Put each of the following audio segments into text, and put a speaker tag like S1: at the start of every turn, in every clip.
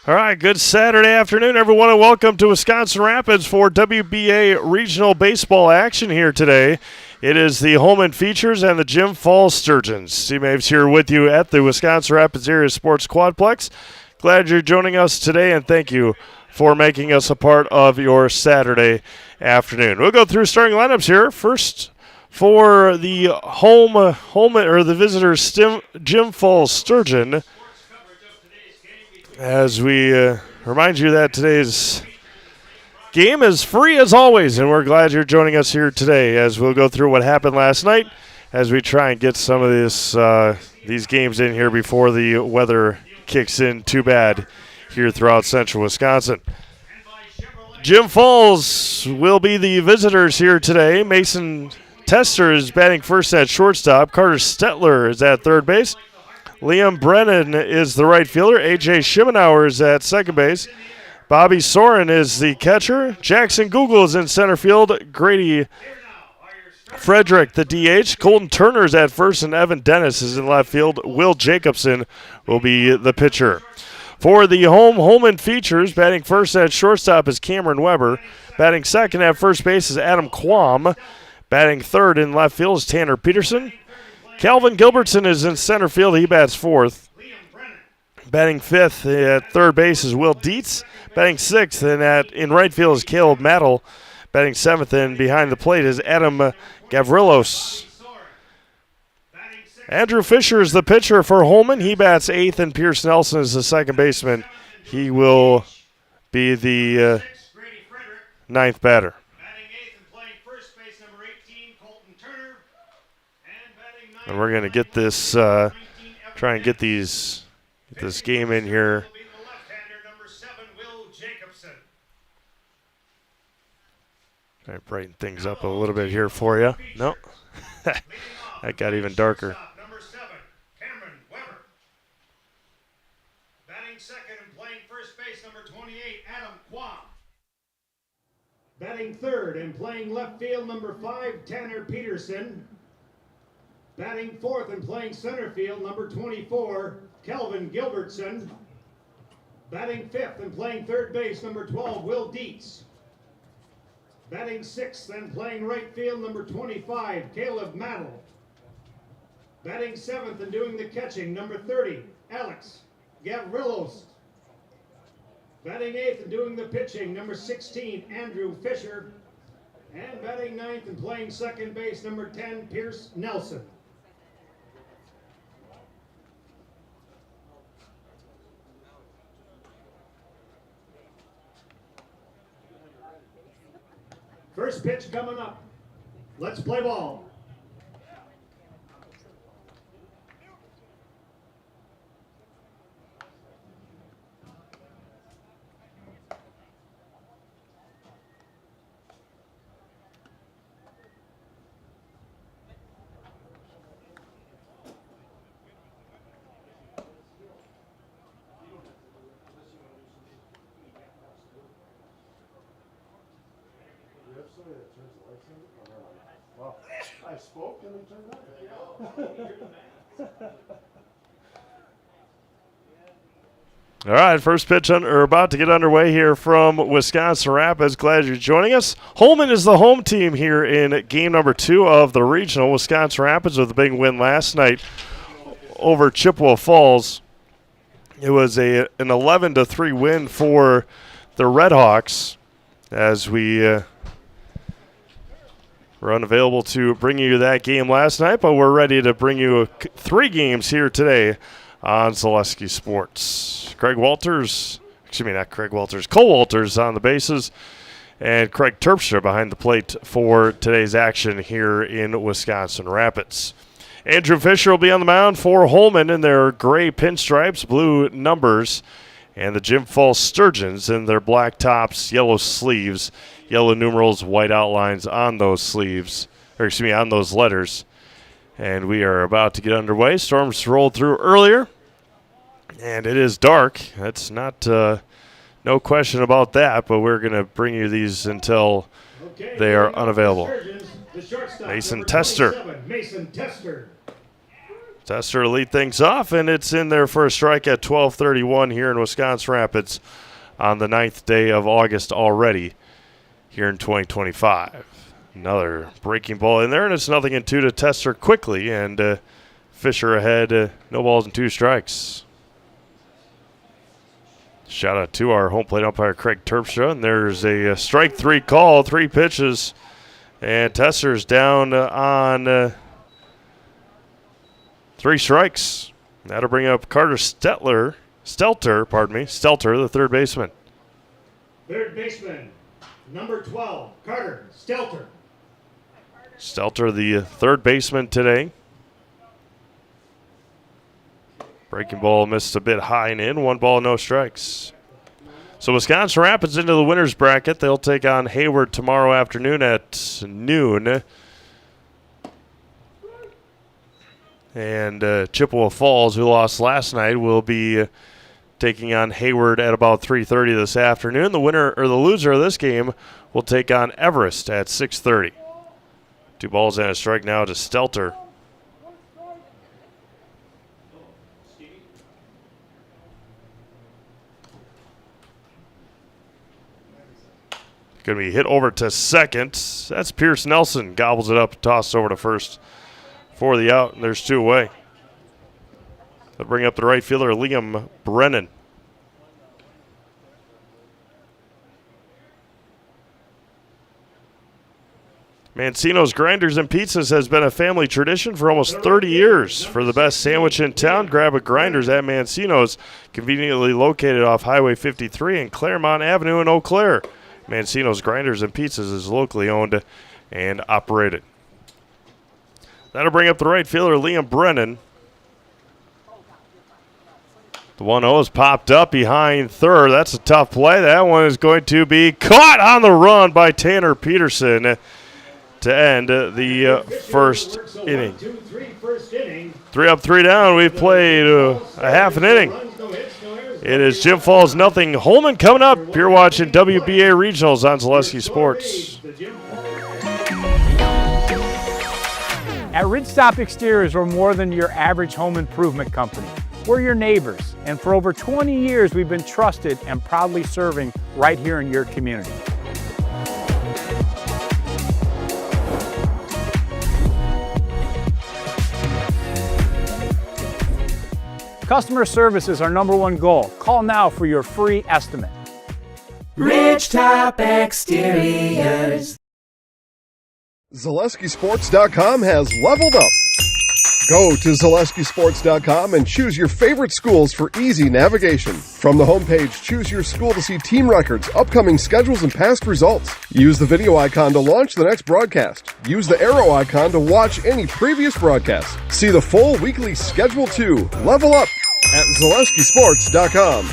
S1: All right, good Saturday afternoon, everyone, and welcome to Wisconsin Rapids for WBA regional baseball action here today. It is the Holmen Features and the Jim Falls Sturgeons. Steve Maves here with you at the Wisconsin Rapids Area Sports Quadplex. Glad you're joining us today, and thank you for making us a part of your Saturday afternoon. We'll go through starting lineups here. First, for the Holmen or the visitors, Jim Falls Sturgeon. As we remind you that today's game is free as always, and we're glad you're joining us here today as we'll go through what happened last night as we try and get some of these games in here before the weather kicks in too bad here throughout central Wisconsin. Jim Falls will be the visitors here today. Mason Tester is batting first at shortstop. Carter Stetler is at third base. Liam Brennan is the right fielder. A.J. Schimenauer is at second base. Bobby Soren is the catcher. Jackson Google is in center field. Grady Frederick, the DH. Colton Turner is at first, and Evan Dennis is in left field. Will Jacobson will be the pitcher. For the Holmen Features, batting first at shortstop is Cameron Weber. Batting second at first base is Adam Quam. Batting third in left field is Tanner Peterson. Calvin Gilbertson is in center field. He bats fourth. Batting fifth at third base is Will Dietz. Batting sixth and in right field is Caleb Mattel. Batting seventh and behind the plate is Adam Gavrilos. Andrew Fisher is the pitcher for Holmen. He bats eighth, and Pierce Nelson is the second baseman. He will be the ninth batter. And we're going to get this, try and get this game in here. Try to brighten things up a little bit here for you. No, that got even darker.
S2: Number 7, Cameron Weber. Batting second and playing first base, number 28, Adam Quam. Batting third and playing left field, number 5, Tanner Peterson. Batting fourth and playing center field, number 24, Kelvin Gilbertson. Batting fifth and playing third base, number 12, Will Dietz. Batting sixth and playing right field, number 25, Caleb Mattel. Batting seventh and doing the catching, number 30, Alex Gavrilos. Batting eighth and doing the pitching, number 16, Andrew Fisher. And batting ninth and playing second base, number 10, Pierce Nelson. First pitch coming up. Let's play ball.
S3: I spoke and they turned on.
S1: All right, first pitch about to get underway here from Wisconsin Rapids. Glad you're joining us. Holmen is the home team here in game number 2 of the regional. Wisconsin Rapids with a big win last night over Chippewa Falls. It was an 11-3 win for the Redhawks as we were unavailable to bring you that game last night, but we're ready to bring you 3 games here today on Zaleski Sports. Cole Walters on the bases, and Craig Terpstra behind the plate for today's action here in Wisconsin Rapids. Andrew Fisher will be on the mound for Holmen in their gray pinstripes, blue numbers, and the Jim Falls Sturgeons in their black tops, yellow sleeves, yellow numerals, white outlines on those sleeves, on those letters. And we are about to get underway. Storms rolled through earlier, and it is dark. That's not no question about that, but we're going to bring you these until they are unavailable. Mason Tester.
S2: Mason Tester.
S1: Tester to lead things off, and it's in there for a strike at 12:31 here in Wisconsin Rapids on the 9th day of August already here in 2025. Another breaking ball in there, and it's 0-2 to Tester quickly, and Fisher ahead, no balls and 2 strikes. Shout out to our home plate umpire, Craig Terpstra, and there's a strike 3 call, 3 pitches, and Tester's down on 3 strikes. That'll bring up Carter Stelter, the third baseman.
S2: Third baseman, number 12, Carter Stelter.
S1: Stelter, the third baseman today. Breaking ball missed a bit high and in. 1 ball, no strikes. So Wisconsin Rapids into the winner's bracket. They'll take on Hayward tomorrow afternoon at noon. And Chippewa Falls, who lost last night, will be taking on Hayward at about 3:30 this afternoon. The winner or the loser of this game will take on Everest at 6:30. 2 balls and a strike now to Stelter. Going to be hit over to second. That's Pierce Nelson. Gobbles it up, tossed over to first for the out, and there's 2 away. They'll bring up the right fielder, Liam Brennan. Mancino's Grinders and Pizzas has been a family tradition for almost 30 years. For the best sandwich in town, grab a Grinders at Mancino's, conveniently located off Highway 53 and Claremont Avenue in Eau Claire. Mancino's Grinders and Pizzas is locally owned and operated. That'll bring up the right fielder, Liam Brennan. The 1-0 is popped up behind third. That's a tough play. That one is going to be caught on the run by Tanner Peterson to end the first inning. 3 up, 3 down. We've played a half an inning. It is Jim Falls nothing. Holmen coming up. You're watching WBA Regionals on Zaleski Sports.
S4: At Ridgestop Exteriors, we're more than your average home improvement company. We're your neighbors, and for over 20 years, we've been trusted and proudly serving right here in your community. Customer service is our #1 goal. Call now for your free estimate.
S5: Ridgetop Exteriors.
S6: ZaleskiSports.com has leveled up. Go to ZaleskiSports.com and choose your favorite schools for easy navigation. From the homepage, choose your school to see team records, upcoming schedules, and past results. Use the video icon to launch the next broadcast. Use the arrow icon to watch any previous broadcast. See the full weekly schedule too. Level up at ZaleskiSports.com.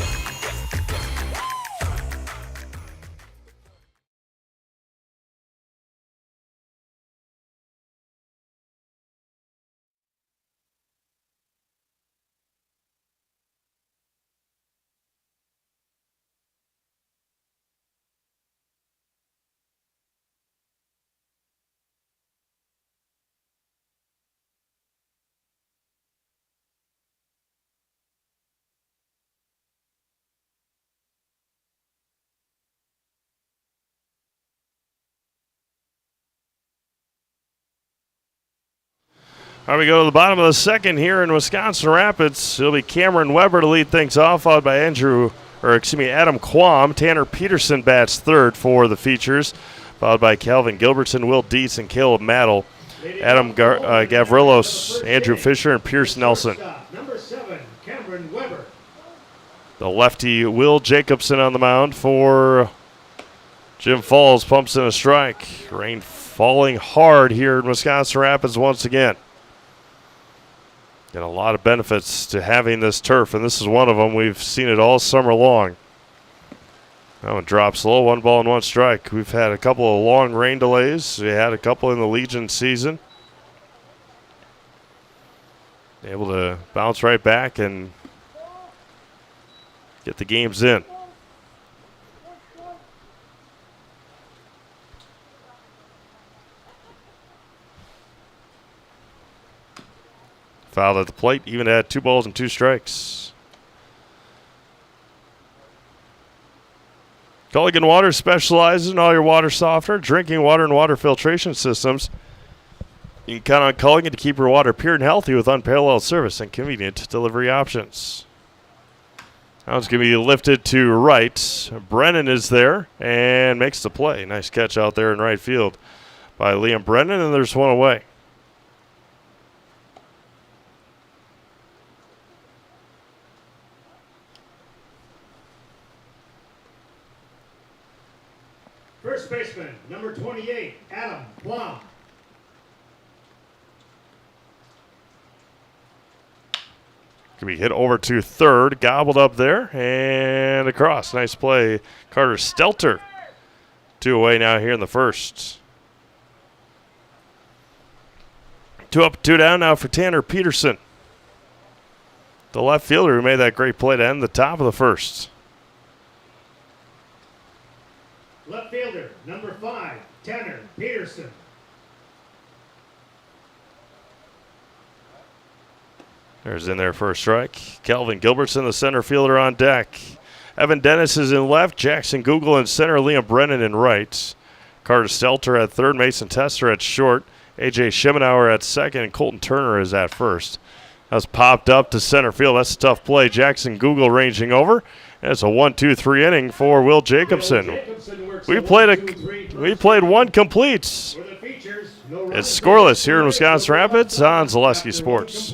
S1: All right, we go to the bottom of the second here in Wisconsin Rapids. It'll be Cameron Weber to lead things off, followed by Adam Quam. Tanner Peterson bats third for the features, followed by Calvin Gilbertson, Will Dietz, and Caleb Maddle. Adam Gavrilos, Andrew Fisher, and Pierce Nelson.
S2: Number 7, Cameron Weber.
S1: The lefty Will Jacobson on the mound for Jim Falls, pumps in a strike. Rain falling hard here in Wisconsin Rapids once again. Got a lot of benefits to having this turf, and this is one of them. We've seen it all summer long. That one drops low, 1 ball and 1 strike. We've had a couple of long rain delays. We had a couple in the Legion season. Able to bounce right back and get the games in. fouled at the plate, even at 2 balls and 2 strikes. Culligan Water specializes in all your water softener, drinking water, and water filtration systems. You can count on Culligan to keep your water pure and healthy with unparalleled service and convenient delivery options. Now it's going to be lifted to right. Brennan is there and makes the play. Nice catch out there in right field by Liam Brennan, and there's one away.
S2: First baseman, number 28, Adam Plum.
S1: Can be hit over to third, gobbled up there, and across. Nice play. Carter Stelter. 2 away now here in the first. 2 up, 2 down now for Tanner Peterson, the left fielder who made that great play to end the top of the first.
S2: Left fielder, number 5, Tanner Peterson.
S1: There's in there for a strike. Kelvin Gilbertson, the center fielder, on deck. Evan Dennis is in left. Jackson Google in center. Liam Brennan in right. Carter Stelter at third. Mason Tester at short. A.J. Schemenauer at second. And Colton Turner is at first. That's popped up to center field. That's a tough play. Jackson Google ranging over. And it's a 1-2-3 inning for Will Jacobson. We played one complete. It's scoreless here in Wisconsin Rapids on Zaleski Sports.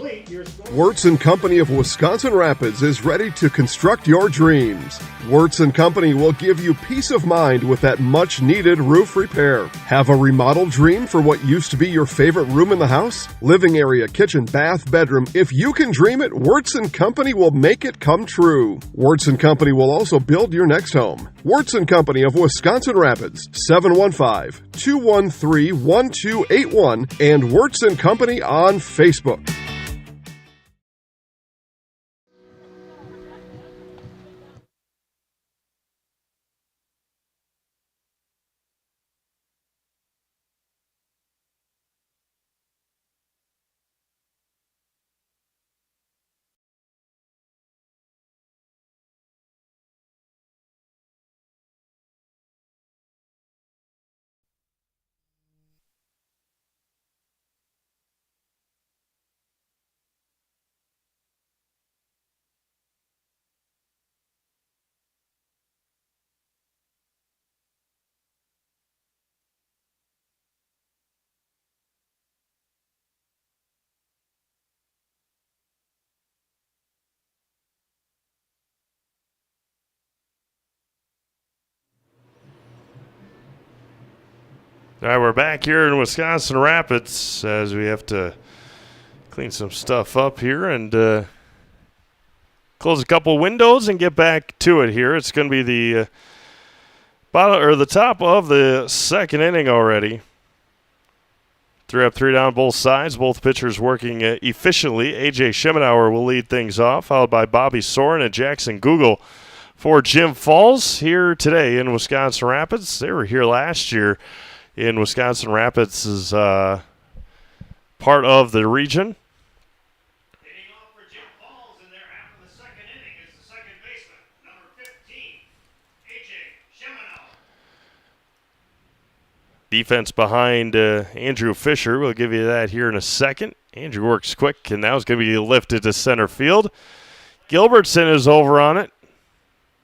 S6: Wirtz & Company of Wisconsin Rapids is ready to construct your dreams. Wirtz & Company will give you peace of mind with that much-needed roof repair. Have a remodeled dream for what used to be your favorite room in the house? Living area, kitchen, bath, bedroom. If you can dream it, Wirtz & Company will make it come true. Wirtz & Company will also build your next home. Wirtz & Company of Wisconsin Rapids, 715-213-1281, and Wirtz & Company on Facebook.
S1: All right, we're back here in Wisconsin Rapids as we have to clean some stuff up here and close a couple windows and get back to it here. It's going to be the bottom or the top of the second inning already. 3 up, 3 down, both sides. Both pitchers working efficiently. A.J. Schemenauer will lead things off, followed by Bobby Soren and Jackson Google for Jim Falls here today in Wisconsin Rapids. They were here last year in Wisconsin Rapids is part of the region.
S2: Hitting off for Jim Falls in there after the second inning is the second baseman, number 15, A.J. Schemenauer.
S1: Defense behind Andrew Fisher. We'll give you that here in a second. Andrew works quick, and now it's going to be lifted to center field. Gilbertson is over on it.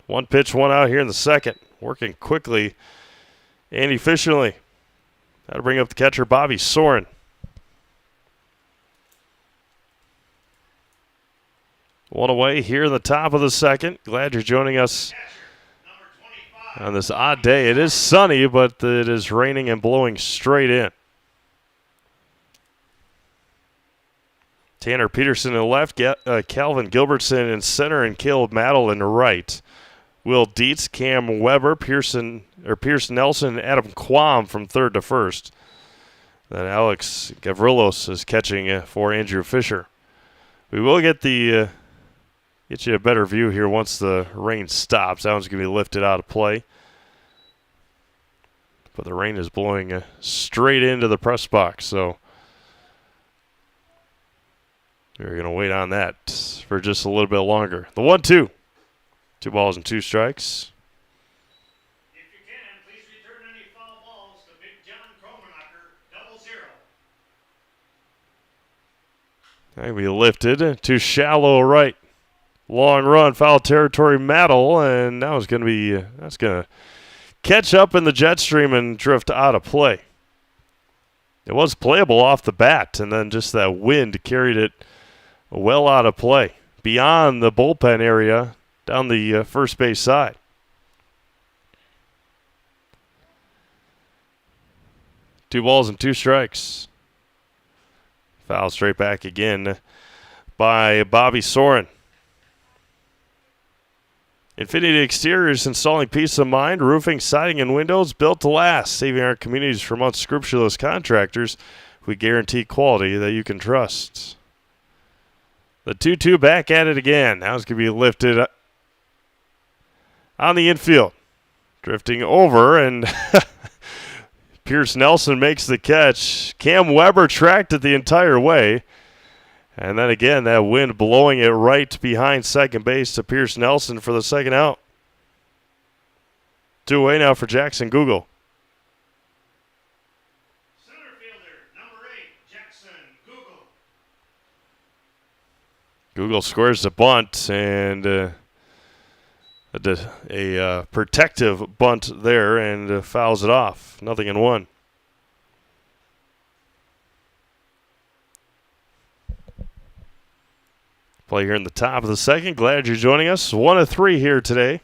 S1: 1 pitch, 1 out here in the second. Working quickly and efficiently. That'll bring up the catcher, Bobby Soren. One away here in the top of the second. Glad you're joining us on this odd day. It is sunny, but it is raining and blowing straight in. Tanner Peterson in left, Calvin Gilbertson in center, and Caleb Maddle in right. Will Dietz, Cam Weber, Pierce Nelson, and Adam Quam from third to first. Then Alex Gavrilos is catching for Andrew Fisher. We will get you a better view here once the rain stops. That one's going to be lifted out of play. But the rain is blowing straight into the press box, so We're going to wait on that for just a little bit longer. The 1-2. 2 balls and 2 strikes.
S2: If you can, please return any foul balls to Big John Kromenacher, 0-0.
S1: And we lifted to shallow right. Long run, foul territory, Mattel, and that was going to be that's going to catch up in the jet stream and drift out of play. It was playable off the bat, and then just that wind carried it well out of play, beyond the bullpen area, down the first base side. Two balls and 2 strikes. Foul straight back again by Bobby Soren. Infinity Exteriors, installing peace of mind, roofing, siding, and windows built to last, saving our communities from unscrupulous contractors. We guarantee quality that you can trust. The 2-2 back at it again. Now it's going to be lifted on the infield. Drifting over, and Pierce Nelson makes the catch. Cam Weber tracked it the entire way. And then again, that wind blowing it right behind second base to Pierce Nelson for the second out. 2 away now for Jackson Google.
S2: Center fielder, number 8, Jackson Google.
S1: Google scores the bunt, and a protective bunt there, and fouls it off. 0-1. Play here in the top of the second. Glad you're joining us. 1-3 here today.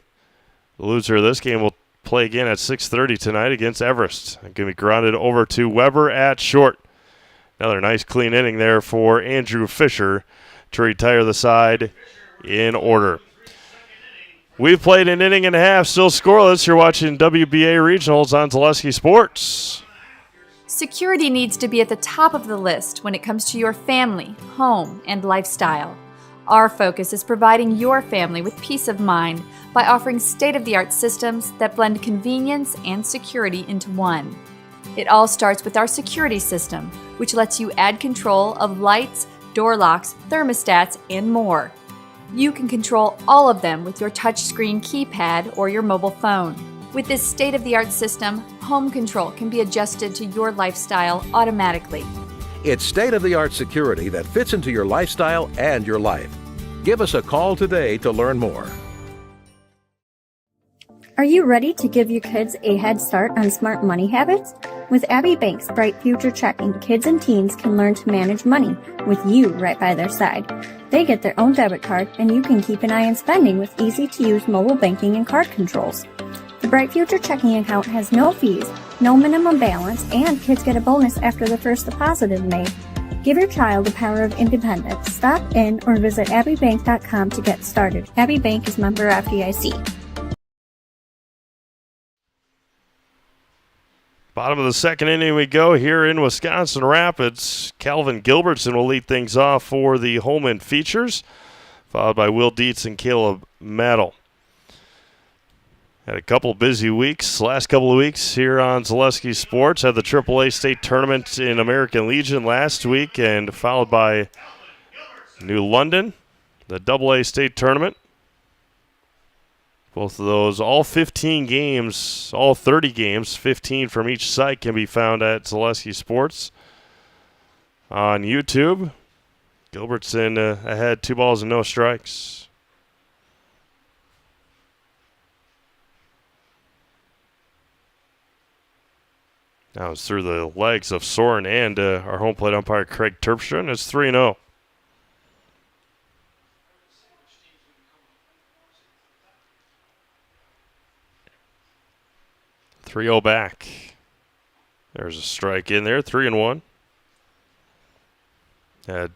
S1: The loser of this game will play again at 6:30 tonight against Everest. Going to be grounded over to Weber at short. Another nice clean inning there for Andrew Fisher to retire the side in order. We've played an inning and a half, still scoreless. You're watching WBA Regionals on Zaleski Sports.
S7: Security needs to be at the top of the list when it comes to your family, home, and lifestyle. Our focus is providing your family with peace of mind by offering state-of-the-art systems that blend convenience and security into one. It all starts with our security system, which lets you add control of lights, door locks, thermostats, and more. You can control all of them with your touchscreen keypad or your mobile phone. With this state-of-the-art system, home control can be adjusted to your lifestyle automatically.
S8: It's state-of-the-art security that fits into your lifestyle and your life. Give us a call today to learn more.
S9: Are you ready to give your kids a head start on smart money habits? With Abbey Bank's Bright Future Checking, kids and teens can learn to manage money with you right by their side. They get their own debit card, and you can keep an eye on spending with easy-to-use mobile banking and card controls. The Bright Future Checking account has no fees, no minimum balance, and kids get a bonus after the first deposit is made. Give your child the power of independence. Stop in or visit abbeybank.com to get started. Abbey Bank is member FDIC.
S1: Bottom of the second inning we go here in Wisconsin Rapids. Calvin Gilbertson will lead things off for the Holmen Features, followed by Will Dietz and Caleb Mattel. Had a couple busy weeks, last couple of weeks here on Zaleski Sports. Had the AAA state tournament in American Legion last week, and followed by New London, the AA state tournament. Both of those, all 15 games, all 30 games, 15 from each site can be found at Zaleski Sports on YouTube. Gilbertson ahead, 2 balls and no strikes. Now it's through the legs of Soren and our home plate umpire Craig Terpstra, and it's 3-0. 3-0 back. There's a strike in there, 3-1. Had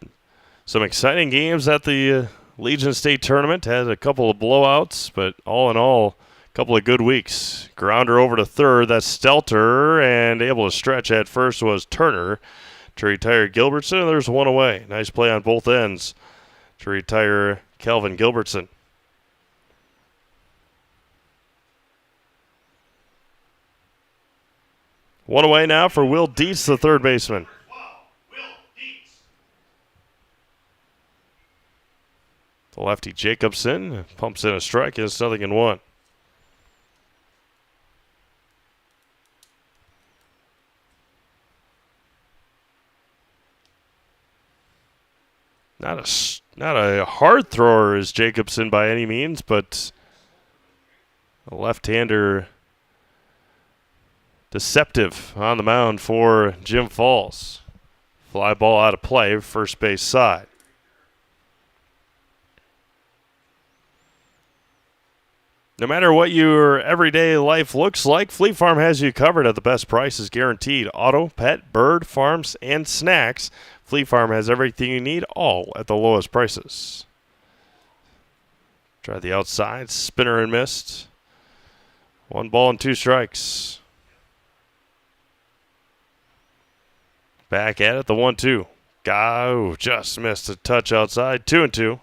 S1: some exciting games at the Legion State Tournament. Had a couple of blowouts, but all in all, a couple of good weeks. Grounder over to third, that's Stelter, and able to stretch at first was Turner to retire Gilbertson, and there's 1 away. Nice play on both ends to retire Calvin Gilbertson. One away now for Will Dietz, the third baseman. The lefty Jacobson pumps in a strike, and it's 0-1. Not a hard thrower is Jacobson by any means, but a left-hander deceptive on the mound for Jim Falls. Fly ball out of play, first base side. No matter what your everyday life looks like, Fleet Farm has you covered at the best prices guaranteed. Auto, pet, bird, farms, and snacks. Fleet Farm has everything you need, all at the lowest prices. Try the outside, spinner and missed. 1 ball and 2 strikes. Back at it, the 1-2. Go, just missed a touch outside. 2-2.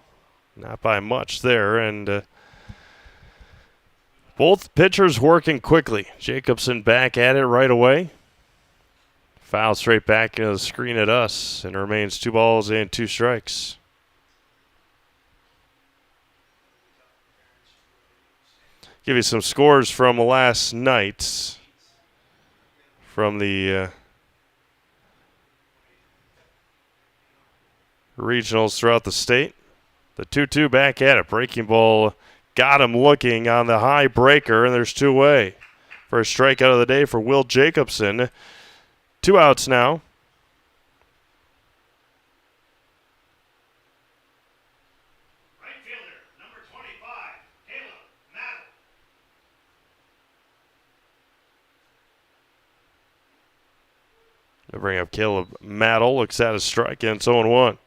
S1: Not by much there, and both pitchers working quickly. Jacobson back at it right away. Foul straight back into the screen at us, and remains 2 balls and 2 strikes. Give you some scores from last night from the regionals throughout the state. The 2-2 back at it. Breaking ball got him looking on the high breaker, and there's 2 away. First strikeout of the day for Will Jacobson. 2 outs now.
S2: Right fielder, number 25, Caleb Mattel.
S1: They bring up Caleb Mattel. Looks at his strike, and it's 0-1.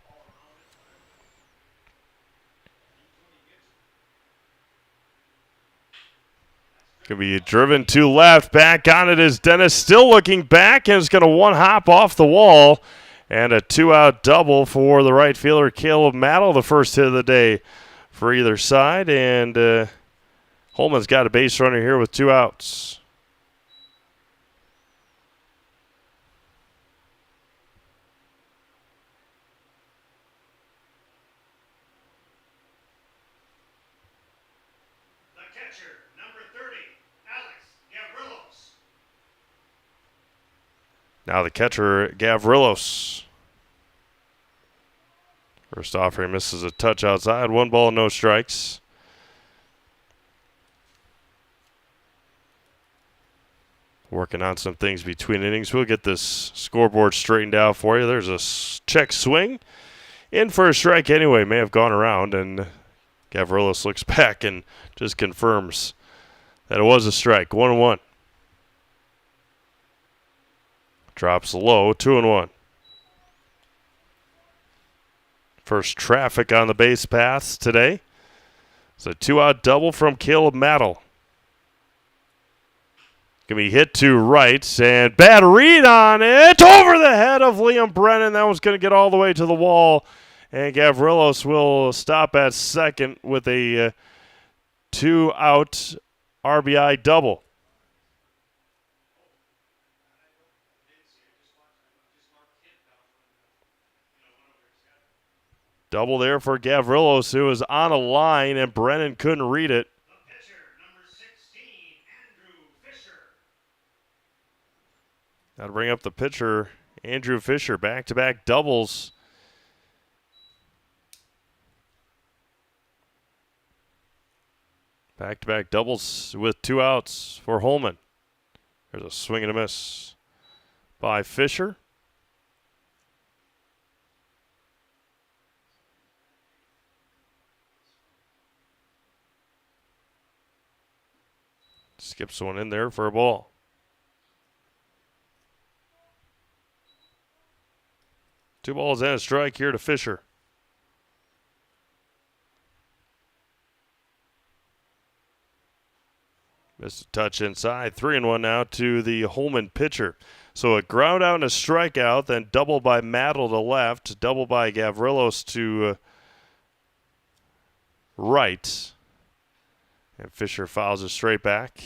S1: Going to be driven to left. Back on it is Dennis, still looking back, and is going to one hop off the wall. And a 2-out double for the right fielder, Caleb Mattel, the first hit of the day for either side. And Holman's got a base runner here with 2 outs. Now the catcher, Gavrilos. First offer, he misses a touch outside. 1 ball, no strikes. Working on some things between innings. We'll get this scoreboard straightened out for you. There's a check swing. In for a strike anyway. May have gone around, and Gavrilos looks back and just confirms that it was a strike. 1-1. Drops low, 2-1. First traffic on the base paths today. It's a 2-out double from Caleb Mattel. Gonna be hit to right, and bad read on it. Over the head of Liam Brennan. That one's gonna get all the way to the wall. And Gavrilos will stop at second with a 2-out RBI double. Double there for Gavrilos, who was on a line, and Brennan couldn't read it.
S2: The pitcher, number 16, Andrew Fisher.
S1: Now to bring up the pitcher, Andrew Fisher, back-to-back doubles. Back-to-back doubles with 2 outs for Holmen. There's a swing and a miss by Fisher. Skips one in there for a ball. Two balls and a strike here to Fisher. Missed a touch inside. 3-1 now to the Holmen pitcher. So a ground out and a strikeout, then double by Mattel to left, double by Gavrilos to right. And Fisher fouls it straight back.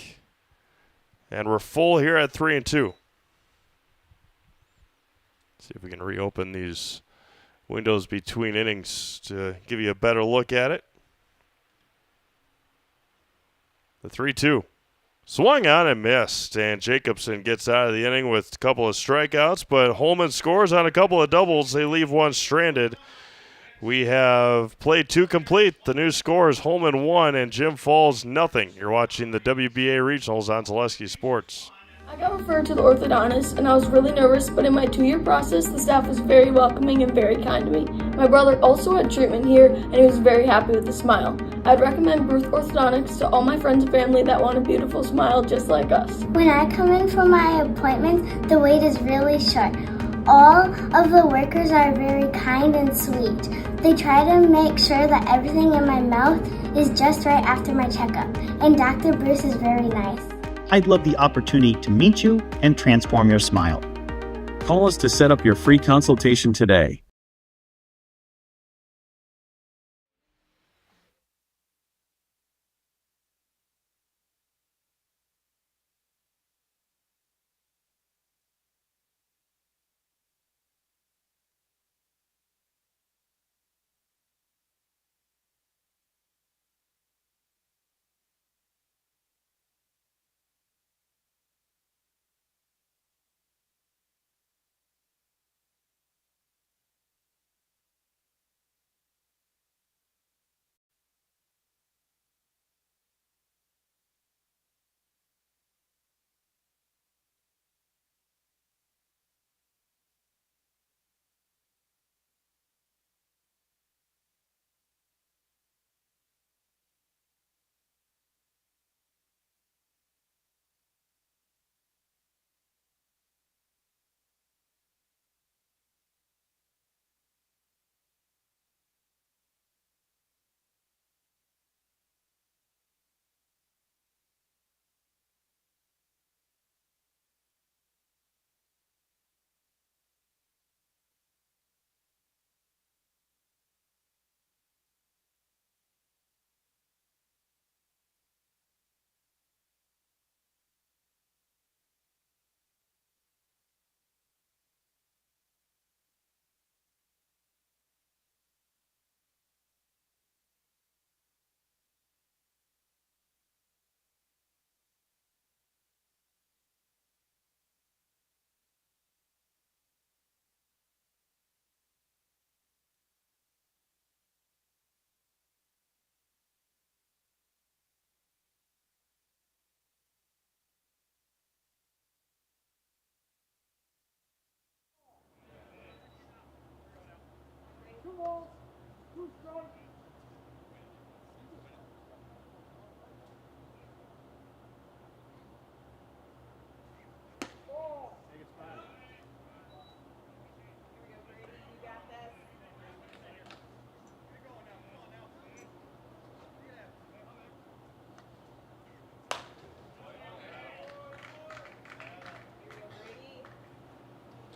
S1: And we're full here at 3-2. See if we can reopen these windows between innings to give you a better look at it. The 3-2. Swung on and missed, and Jacobson gets out of the inning with a couple of strikeouts, but Holmen scores on a couple of doubles. They leave one stranded. We have played 2 complete. The new score is Holmen 1 and Jim Falls nothing. You're watching the WBA Regionals on Zaleski Sports.
S10: I got referred to the orthodontist, and I was really nervous, but in my 2-year process, the staff was very welcoming and very kind to me. My brother also had treatment here, and he was very happy with the smile. I'd recommend Bruce Orthodontics to all my friends and family that want a beautiful smile just like us.
S11: When I come in for my appointment, the wait is really short. All of the workers are very kind and sweet. They try to make sure that everything in my mouth is just right after my checkup, and Dr. Bruce is very nice.
S12: I'd love the opportunity to meet you and transform your smile.
S13: Call us to set up your free consultation today.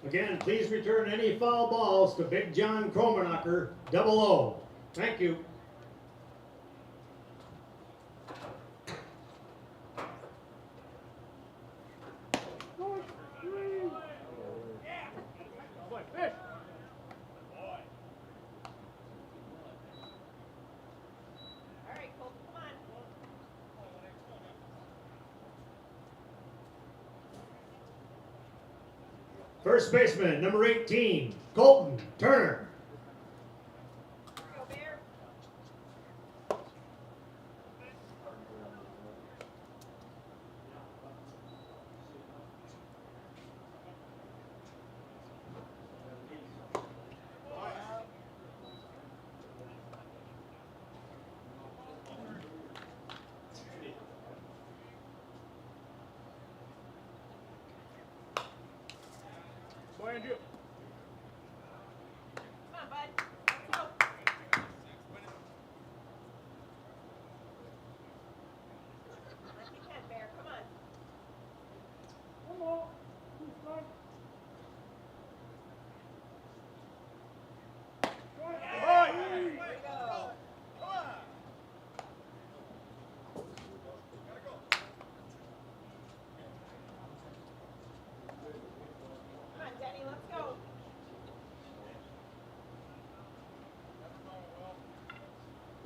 S2: Again, please return any foul balls to Big John Kromenacher, 00. Thank you. First baseman, number 18, Colton Turner.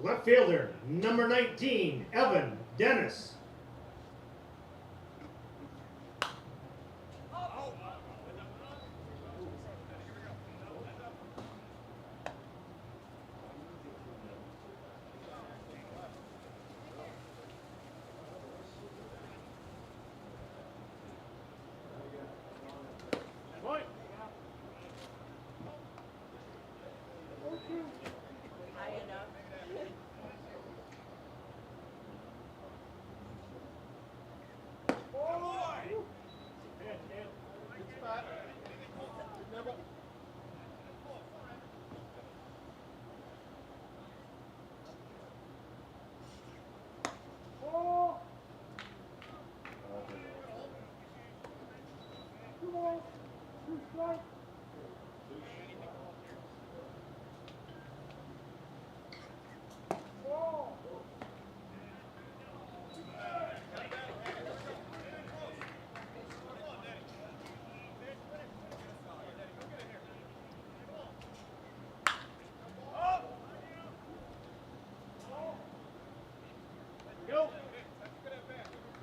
S2: Left fielder, number 19, Evan Dennis.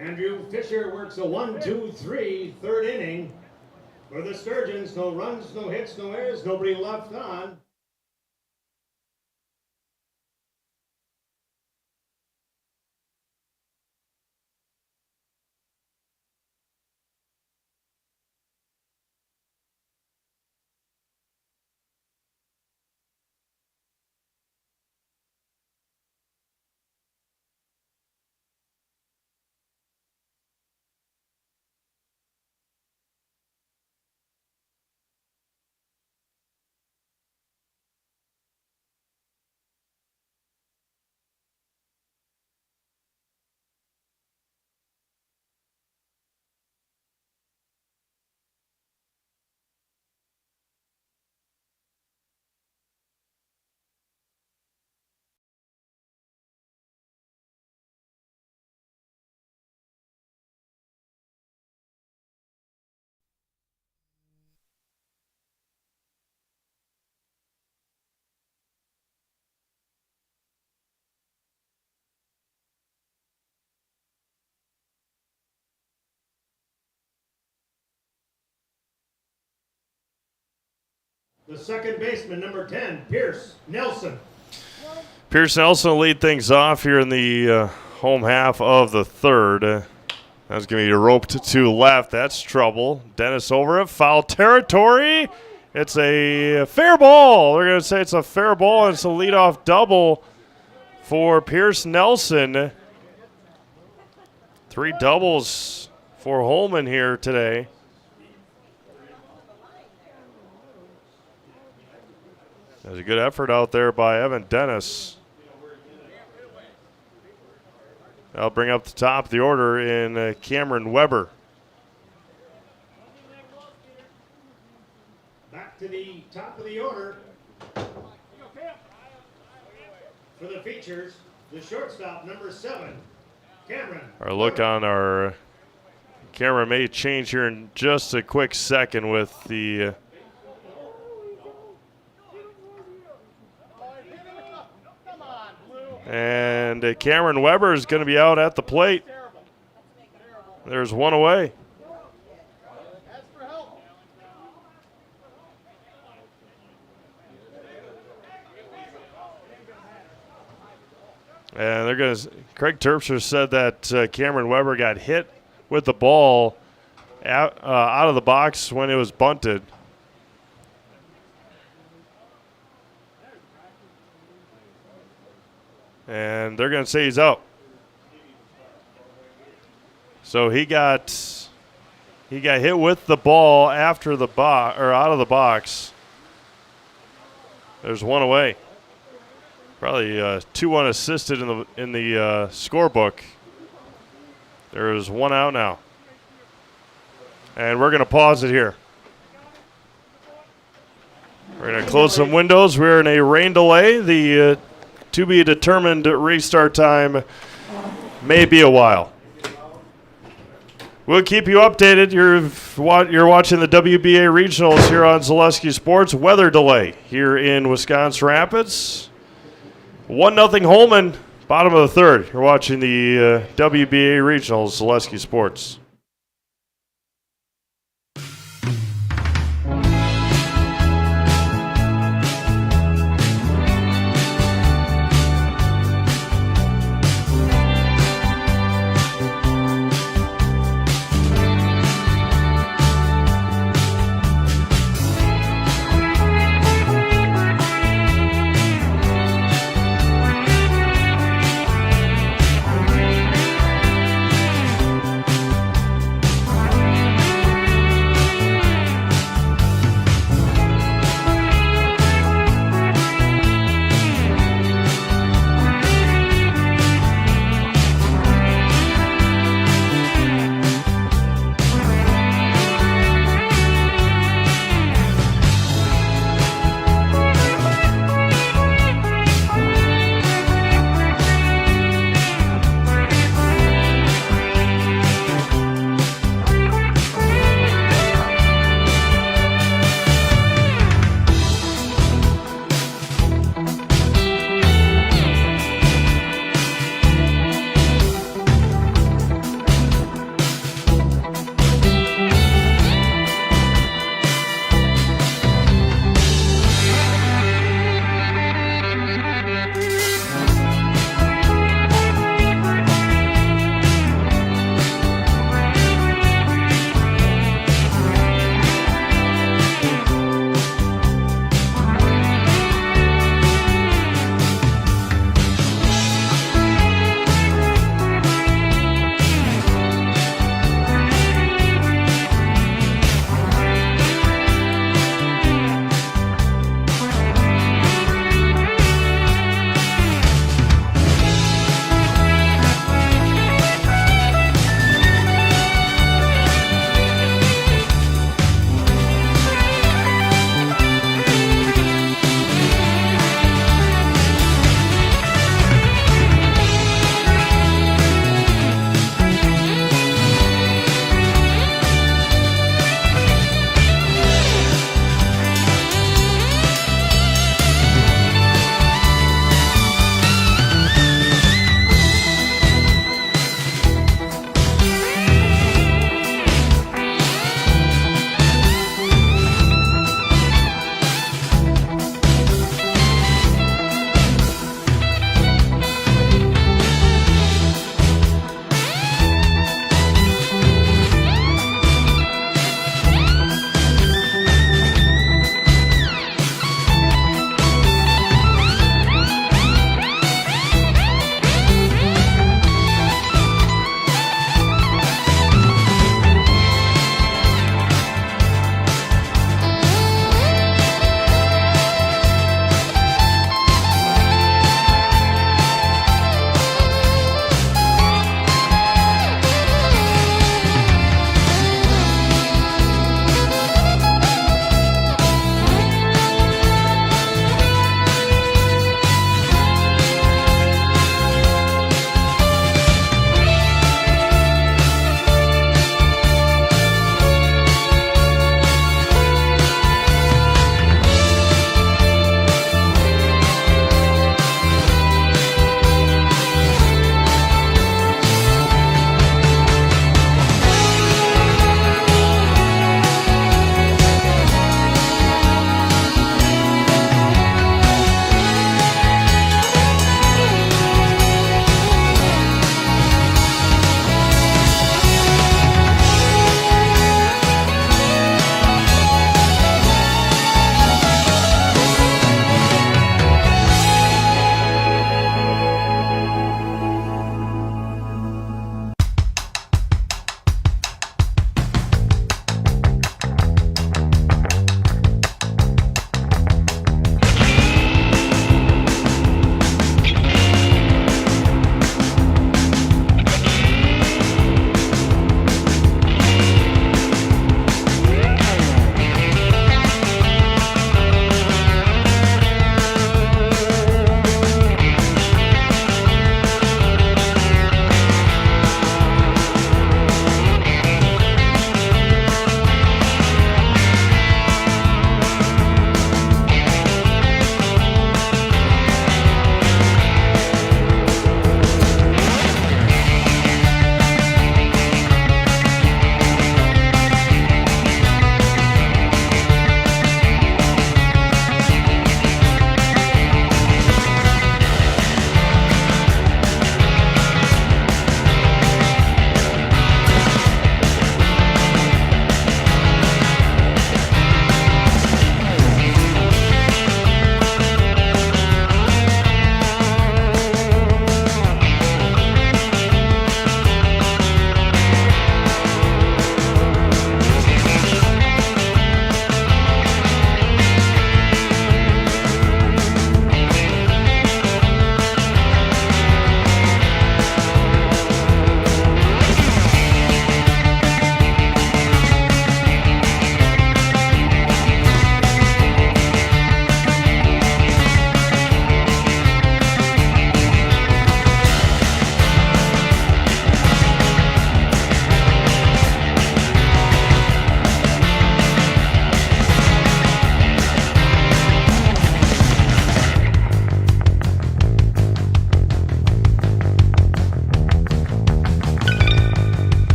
S2: Andrew Fisher works a 1-2-3 third inning. For the Sturgeons, no runs, no hits, no errors, nobody left on. The second baseman, number 10, Pierce Nelson.
S1: Pierce Nelson will lead things off here in the home half of the third. That's going to be roped to left. That's trouble. Dennis over it. Foul territory. It's a fair ball. They're going to say it's a fair ball, and it's a leadoff double for Pierce Nelson. 3 doubles for Holmen here today. There's a good effort out there by Evan Dennis. I'll bring up the top of the order in Cameron Weber.
S2: Back to the top of the order. For the features, the shortstop, number 7, Cameron.
S1: Our look on our camera may change here in just a quick second with the and Cameron Weber is going to be out at the plate. There's one away. And they're going to. Craig Terpstra said that Cameron Weber got hit with the ball out of the box when it was bunted. And they're going to say he's out. So he got hit with the ball after the box or out of the box. There's one away. Probably 2 unassisted in the scorebook. There's one out now. And we're going to pause it here. We're going to close some windows. We're in a rain delay. The to be determined restart time may be a while. We'll keep you updated. You're watching the WBA Regionals here on Zaleski Sports. Weather delay here in Wisconsin Rapids. 1-0 Holmen, bottom of the third. You're watching the WBA Regionals, Zaleski Sports.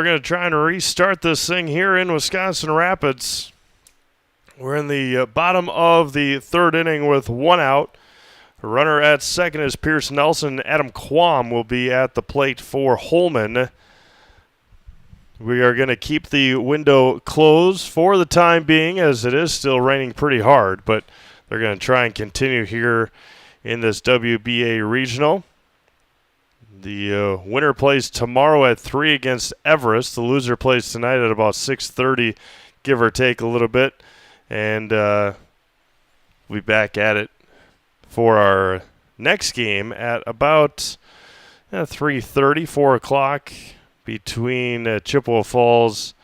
S1: we're going to try and restart this thing here in Wisconsin Rapids. We're in the bottom of the third inning with one out. The runner at second is Pierce Nelson. Adam Quam will be at the plate for Holmen. We are going to keep the window closed for the time being, as it is still raining pretty hard, but they're going to try and continue here in this WBA regional. The winner plays tomorrow at 3 against Everest. The loser plays tonight at about 6:30, give or take a little bit. And we'll be back at it for our next game at about 3:30, 4 o'clock between Chippewa Falls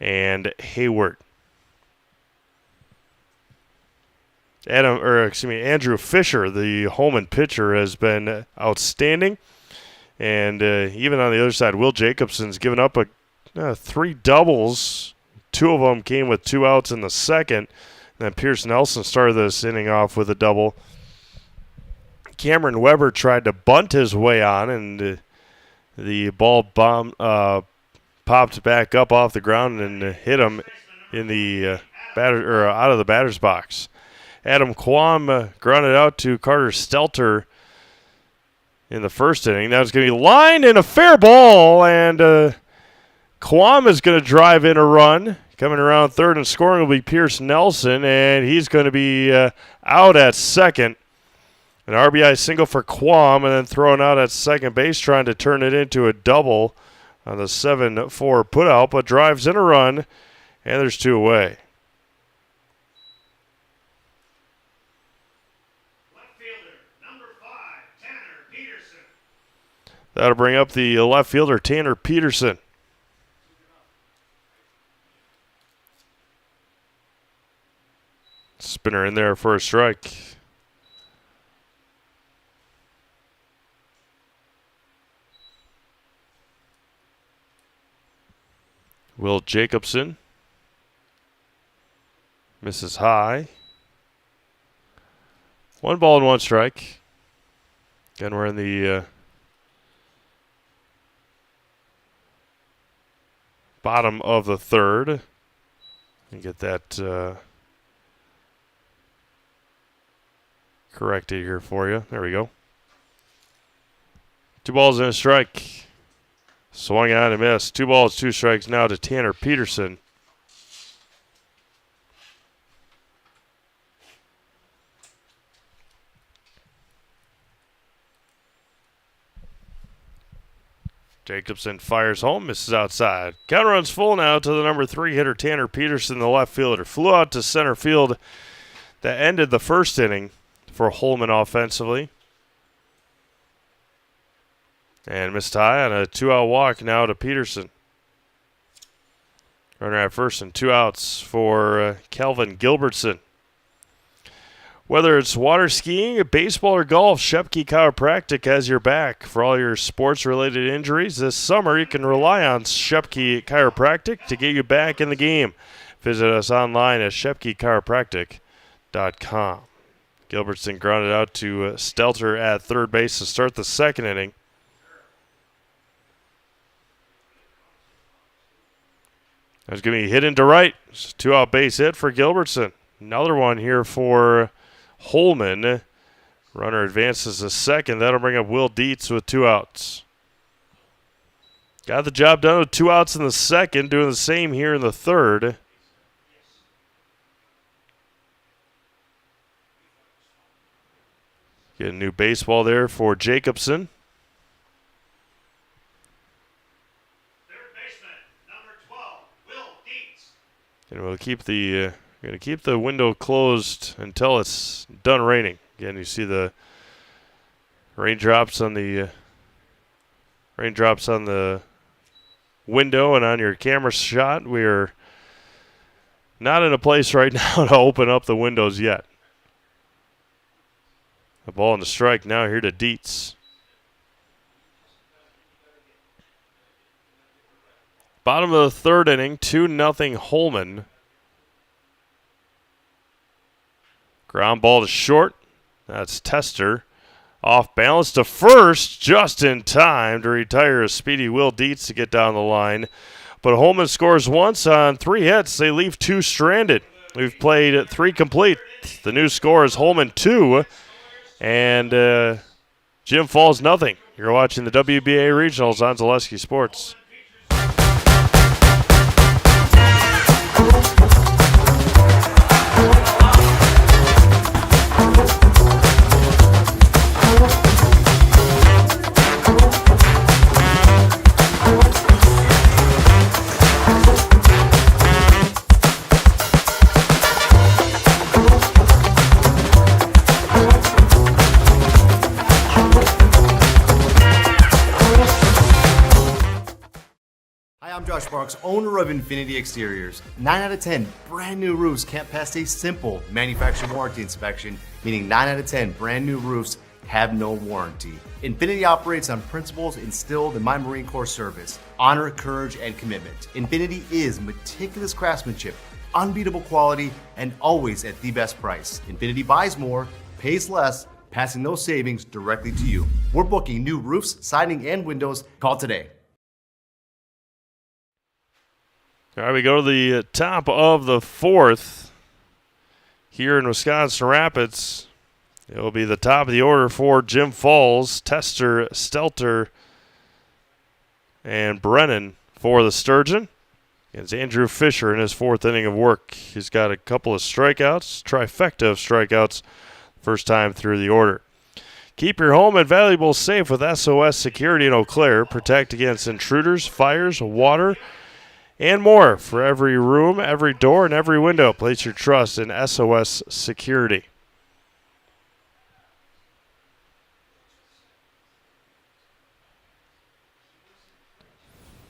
S1: and Hayward. Andrew Fisher, the Holmen pitcher, has been outstanding. And even on the other side, Will Jacobson's given up 3 doubles. 2 of them came with 2 outs in the second. And then Pierce Nelson started this inning off with a double. Cameron Weber tried to bunt his way on, and the ball popped back up off the ground and hit him in the out of the batter's box. Adam Quam grounded out to Carter Stelter in the first inning. Now it's going to be lined in a fair ball, and Quam is going to drive in a run. Coming around third and scoring will be Pierce Nelson, and he's going to be out at second. An RBI single for Quam, and then thrown out at second base, trying to turn it into a double on the 7-4 putout, but drives in a run, and there's 2 away.
S2: Left fielder, number 5, Tanner Peterson.
S1: That'll bring up the left fielder, Tanner Peterson. Spinner in there for a strike. Will Jacobson misses high. 1 ball and 1 strike. Again, we're in the bottom of the third. And get that corrected here for you. There we go. 2 balls and a strike. Swung on and missed. 2 balls, 2 strikes now to Tanner Peterson. Jacobson fires home, misses outside. Count runs full now to the number 3 hitter, Tanner Peterson, the left fielder. Flew out to center field. That ended the first inning for Holmen offensively. And missed high on a 2-out walk now to Peterson. Runner at first and 2 outs for Calvin Gilbertson. Whether it's water skiing, baseball, or golf, Shepke Chiropractic has your back. For all your sports-related injuries this summer, you can rely on Shepke Chiropractic to get you back in the game. Visit us online at shepkechiropractic.com. Gilbertson grounded out to Stelter at third base to start the second inning. There's going to be hit into right. It's a 2-out base hit for Gilbertson. Another one here for Holmen. Runner advances to second. That'll bring up Will Dietz with 2 outs. Got the job done with 2 outs in the second. Doing the same here in the third. Get a new baseball there for Jacobson. And we'll keep the window closed until it's done raining. Again, you see the raindrops on the window and on your camera shot. We are not in a place right now to open up the windows yet. The ball and the strike now here to Dietz. Bottom of the third inning, 2-0 Holmen. Ground ball to short. That's Tester. Off balance to first, just in time to retire a speedy Will Dietz to get down the line. But Holmen scores once on 3 hits. They leave 2 stranded. We've played 3 complete. The new score is Holmen 2 and Jim Falls nothing. You're watching the WBA Regionals on Zaleski Sports.
S14: I'm Josh Marks, owner of Infinity Exteriors. 9 out of 10 brand new roofs can't pass a simple manufacturer warranty inspection, meaning 9 out of 10 brand new roofs have no warranty. Infinity operates on principles instilled in my Marine Corps service: honor, courage, and commitment. Infinity is meticulous craftsmanship, unbeatable quality, and always at the best price. Infinity buys more, pays less, passing those savings directly to you. We're booking new roofs, siding, and windows. Call today.
S1: All right, we go to the top of the 4th here in Wisconsin Rapids. It will be the top of the order for Jim Falls, Tester, Stelter, and Brennan for the Sturgeon. It's Andrew Fisher in his 4th inning of work. He's got a couple of strikeouts, trifecta of strikeouts, first time through the order. Keep your home and valuables safe with SOS Security in Eau Claire. Protect against intruders, fires, water, and more. For every room, every door, and every window, place your trust in SOS Security.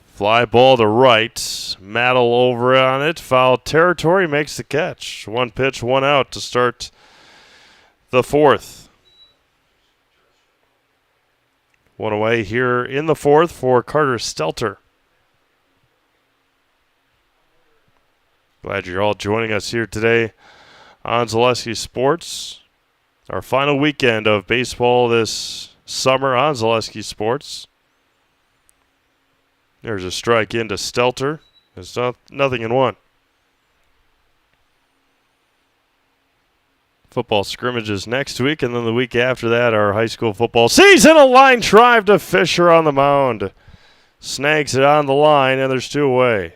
S1: Fly ball to right. Maddle over on it. Foul territory, makes the catch. 1 pitch, 1 out to start the 4th. 1 away here in the 4th for Carter Stelter. Glad you're all joining us here today on Zaleski Sports. Our final weekend of baseball this summer on Zaleski Sports. There's a strike into Stelter. It's nothing in 1. Football scrimmages next week, and then the week after that, our high school football season. A line drive to Fisher on the mound. Snags it on the line, and there's 2 away.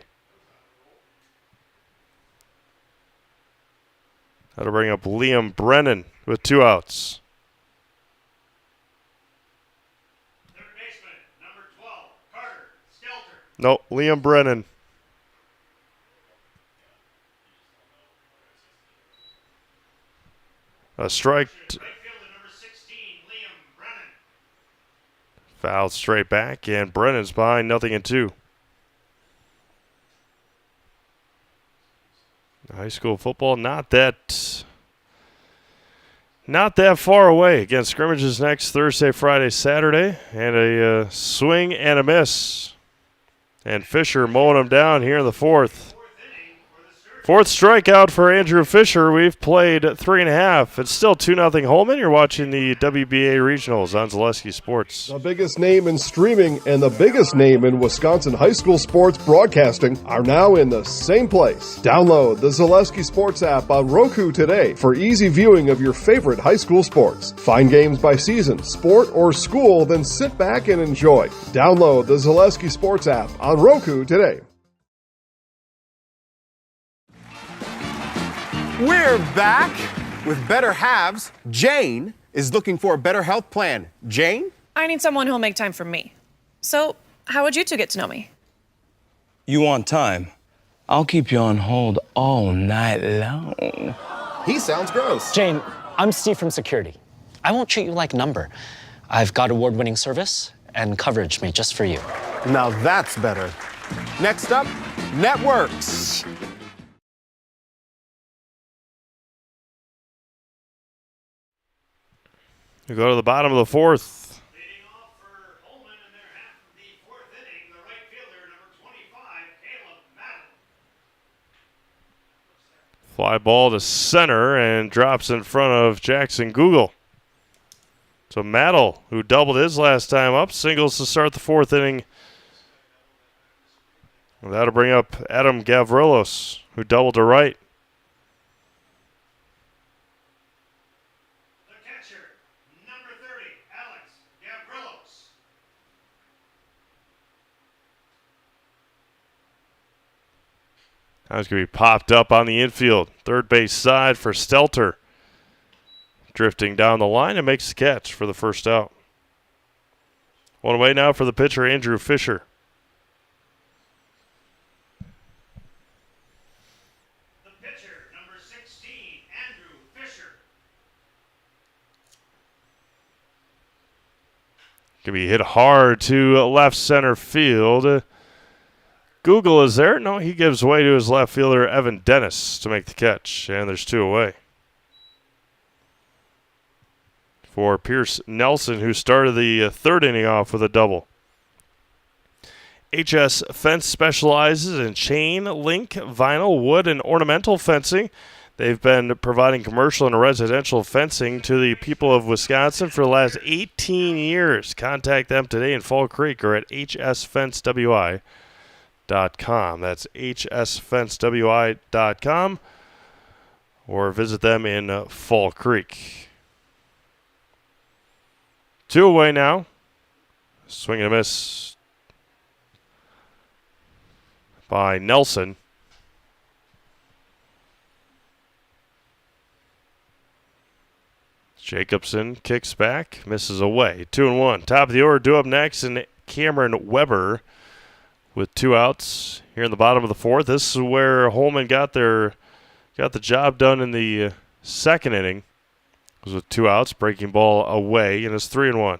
S1: That'll bring up Liam Brennan with 2 outs.
S2: Third baseman, number 12, Carter Stelter.
S1: Nope, Liam Brennan. A strike.
S2: Right fielder, number 16, Liam Brennan.
S1: Fouled straight back, and Brennan's behind, 0-2. High school football not that far away. Again, scrimmages next Thursday, Friday, Saturday, and a swing and a miss. And Fisher mowing him down here in the 4th. 4th strikeout for Andrew Fisher. We've played 3.5. It's still 2-0 Holmen. You're watching the WBA Regionals on Zaleski Sports.
S6: The biggest name in streaming and the biggest name in Wisconsin high school sports broadcasting are now in the same place. Download the Zaleski Sports app on Roku today for easy viewing of your favorite high school sports. Find games by season, sport, or school, then sit back and enjoy. Download the Zaleski Sports app on Roku today.
S15: We're back with better halves. Jane is looking for a better health plan. Jane?
S16: I need someone who'll make time for me. So, how would you two get to know me?
S17: You want time? I'll keep you on hold all night long.
S15: He sounds gross.
S18: Jane, I'm Steve from security. I won't treat you like a number. I've got award-winning service and coverage made just for you.
S15: Now that's better. Next up, networks.
S1: We go to the bottom of the 4th.
S2: Leading off for Holmen in their half of the 4th inning, the right fielder, number 25, Caleb Maddle.
S1: Fly ball to center and drops in front of Jackson Google. So Maddle, who doubled his last time up, singles to start the fourth inning. And that'll bring up Adam Gavrilos, who doubled to right.
S2: The catcher, number 30, Alex Gavrilos.
S1: That was going to be popped up on the infield. Third base side for Stelter. Drifting down the line and makes the catch for the first out. One away now for the pitcher, Andrew Fisher.
S2: The pitcher, number 16, Andrew Fisher.
S1: Going to be hit hard to left center field. Google is there. No, he gives way to his left fielder, Evan Dennis, to make the catch. And there's two away. For Pierce Nelson, who started the third inning off with a double. HS Fence specializes in chain, link, vinyl, wood, and ornamental fencing. They've been providing commercial and residential fencing to the people of Wisconsin for the last 18 years. Contact them today in Fall Creek or at hsfencewi.com. That's hsfencewi.com, or visit them in Fall Creek. Two away now. Swing and a miss by Nelson. Jacobson kicks back, misses away. 2-1. Top of the order, due up next, and Cameron Weber with two outs here in the bottom of the fourth. This is where Holmen got the job done in the second inning. It was with two outs, breaking ball away, and it's 3-1. Going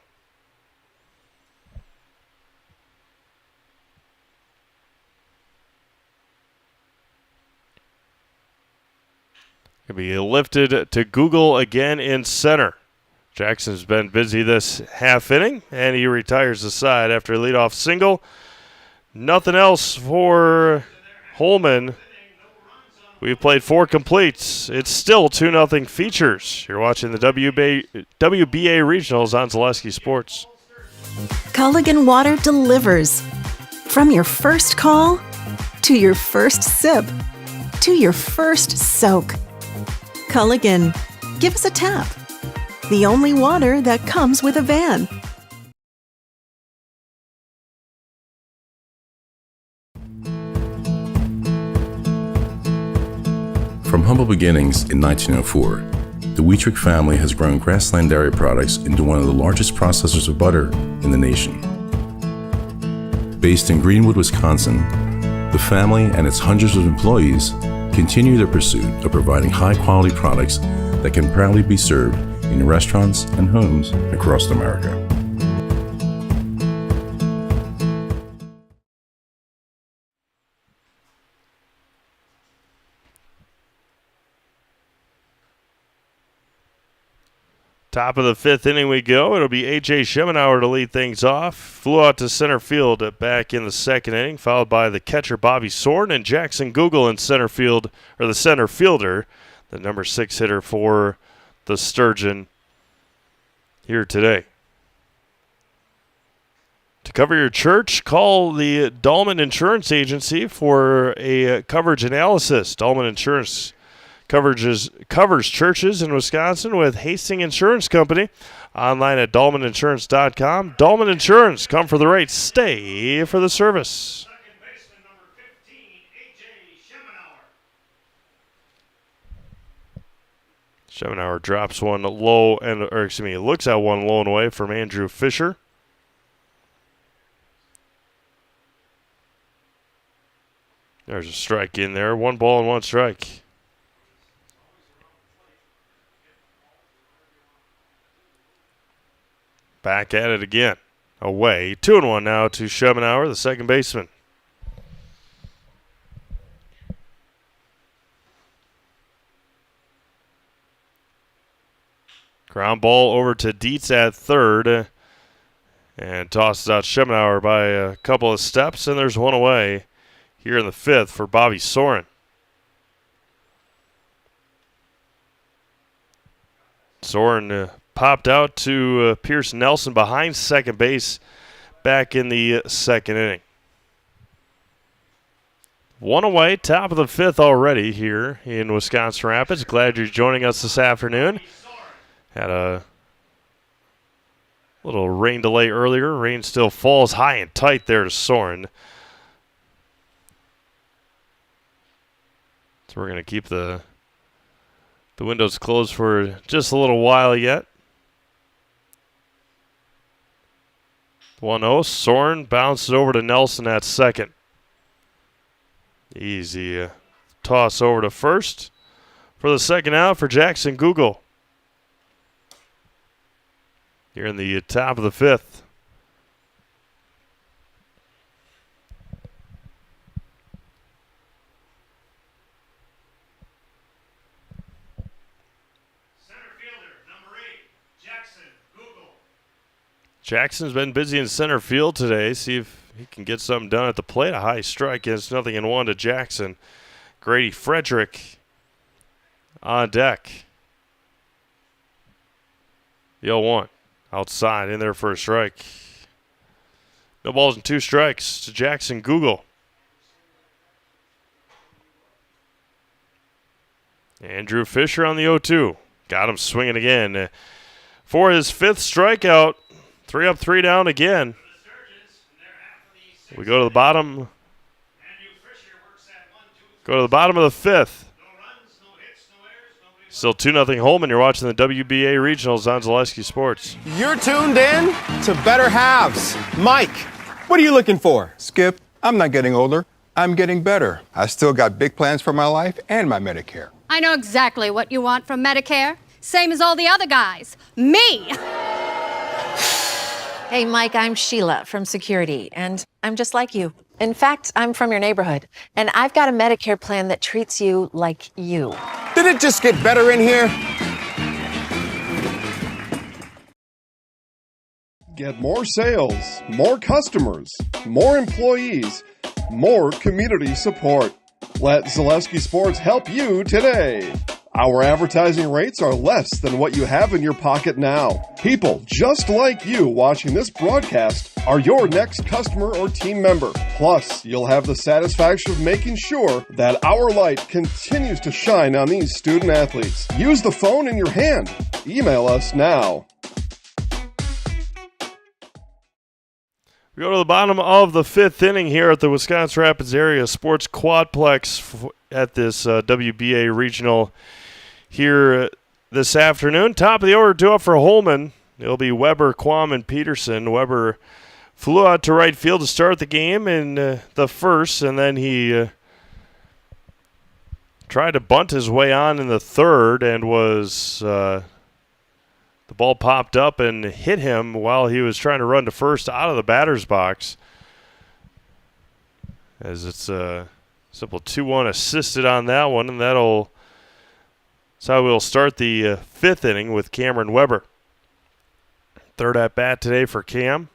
S1: to be lifted to Google again in center. Jackson's been busy this half inning, and he retires the side after a leadoff single. Nothing else for Holmen. We've played four completes. It's still 2-0 features. You're watching the WBA Regionals on Zaleski Sports.
S19: Culligan Water delivers. From your first call, to your first sip, to your first soak. Culligan, give us a tap. The only water that comes with a van.
S20: From humble beginnings in 1904, the Wheatrick family has grown Grassland Dairy Products into one of the largest processors of butter in the nation. Based in Greenwood, Wisconsin, the family and its hundreds of employees continue their pursuit of providing high-quality products that can proudly be served in restaurants and homes across America.
S1: Top of the fifth inning we go. It'll be A.J. Schemenauer to lead things off. Flew out to center field back in the second inning, followed by the catcher Bobby Soren and Jackson Google in center field, or the center fielder, the number 6 hitter for the Sturgeon here today. To cover your church, call the Dahlman Insurance Agency for a coverage analysis. Dahlman Insurance covers churches in Wisconsin with Hastings Insurance Company. Online at DahlmanInsurance.com. Dahlman Insurance, come for the rates, stay for the service.
S2: Second baseman, number 15, A.J. Schemenauer.
S1: Schemenauer drops one low, looks at one low and away from Andrew Fisher. There's a strike in there. 1 ball and 1 strike. Back at it again. Away. 2-1 now to Schemenauer, the second baseman. Ground ball over to Dietz at third. And tosses out Schemenauer by a couple of steps, and there's one away here in the fifth for Bobby Soren. Soren popped out to Pierce Nelson behind second base back in the second inning. 1 away, top of the fifth already here in Wisconsin Rapids. Glad you're joining us this afternoon. Had a little rain delay earlier. Rain still falls high and tight there to Soren. So we're going to keep the windows closed for just a little while yet. 1-0. Soren bounces over to Nelson at second. Easy toss over to first for the second out for Jackson Google. Here in the top of the fifth. Jackson's been busy in center field today. See if he can get something done at the plate. A high strike is 0-1 to Jackson. Grady Frederick on deck. The 0-1 outside in there for a strike. No balls and 2 strikes to Jackson Google. Andrew Fisher on the 0-2. Got him swinging again. For his 5th strikeout. 3 up, 3 down again. We go to the bottom. Go to the bottom of the 5th. Still 2-0 Holmen. You're watching the WBA Regionals on Zaleski Sports.
S15: You're tuned in to Better Halves. Mike, what are you looking for?
S21: Skip, I'm not getting older. I'm getting better. I still got big plans for my life and my Medicare.
S22: I know exactly what you want from Medicare. Same as all the other guys. Me!
S23: Hey, Mike, I'm Sheila from Security, and I'm just like you. In fact, I'm from your neighborhood, and I've got a Medicare plan that treats you like you.
S15: Did it just get better in here?
S6: Get more sales, more customers, more employees, more community support. Let Zaleski Sports help you today. Our advertising rates are less than what you have in your pocket now. People just like you watching this broadcast are your next customer or team member. Plus, you'll have the satisfaction of making sure that our light continues to shine on these student athletes. Use the phone in your hand. Email us now.
S1: We go to the bottom of the 5th inning here at the Wisconsin Rapids Area Sports Quadplex at this WBA Regional here this afternoon. Top of the order, 2 up for Holmen. It'll be Weber, Quam, and Peterson. Weber flew out to right field to start the game in the first, and then he tried to bunt his way on in the third and was the ball popped up and hit him while he was trying to run to first out of the batter's box. As it's a simple 2-1 assisted on that one, and that's how we'll start the 5th inning with Cameron Weber. Third at bat today for Cam.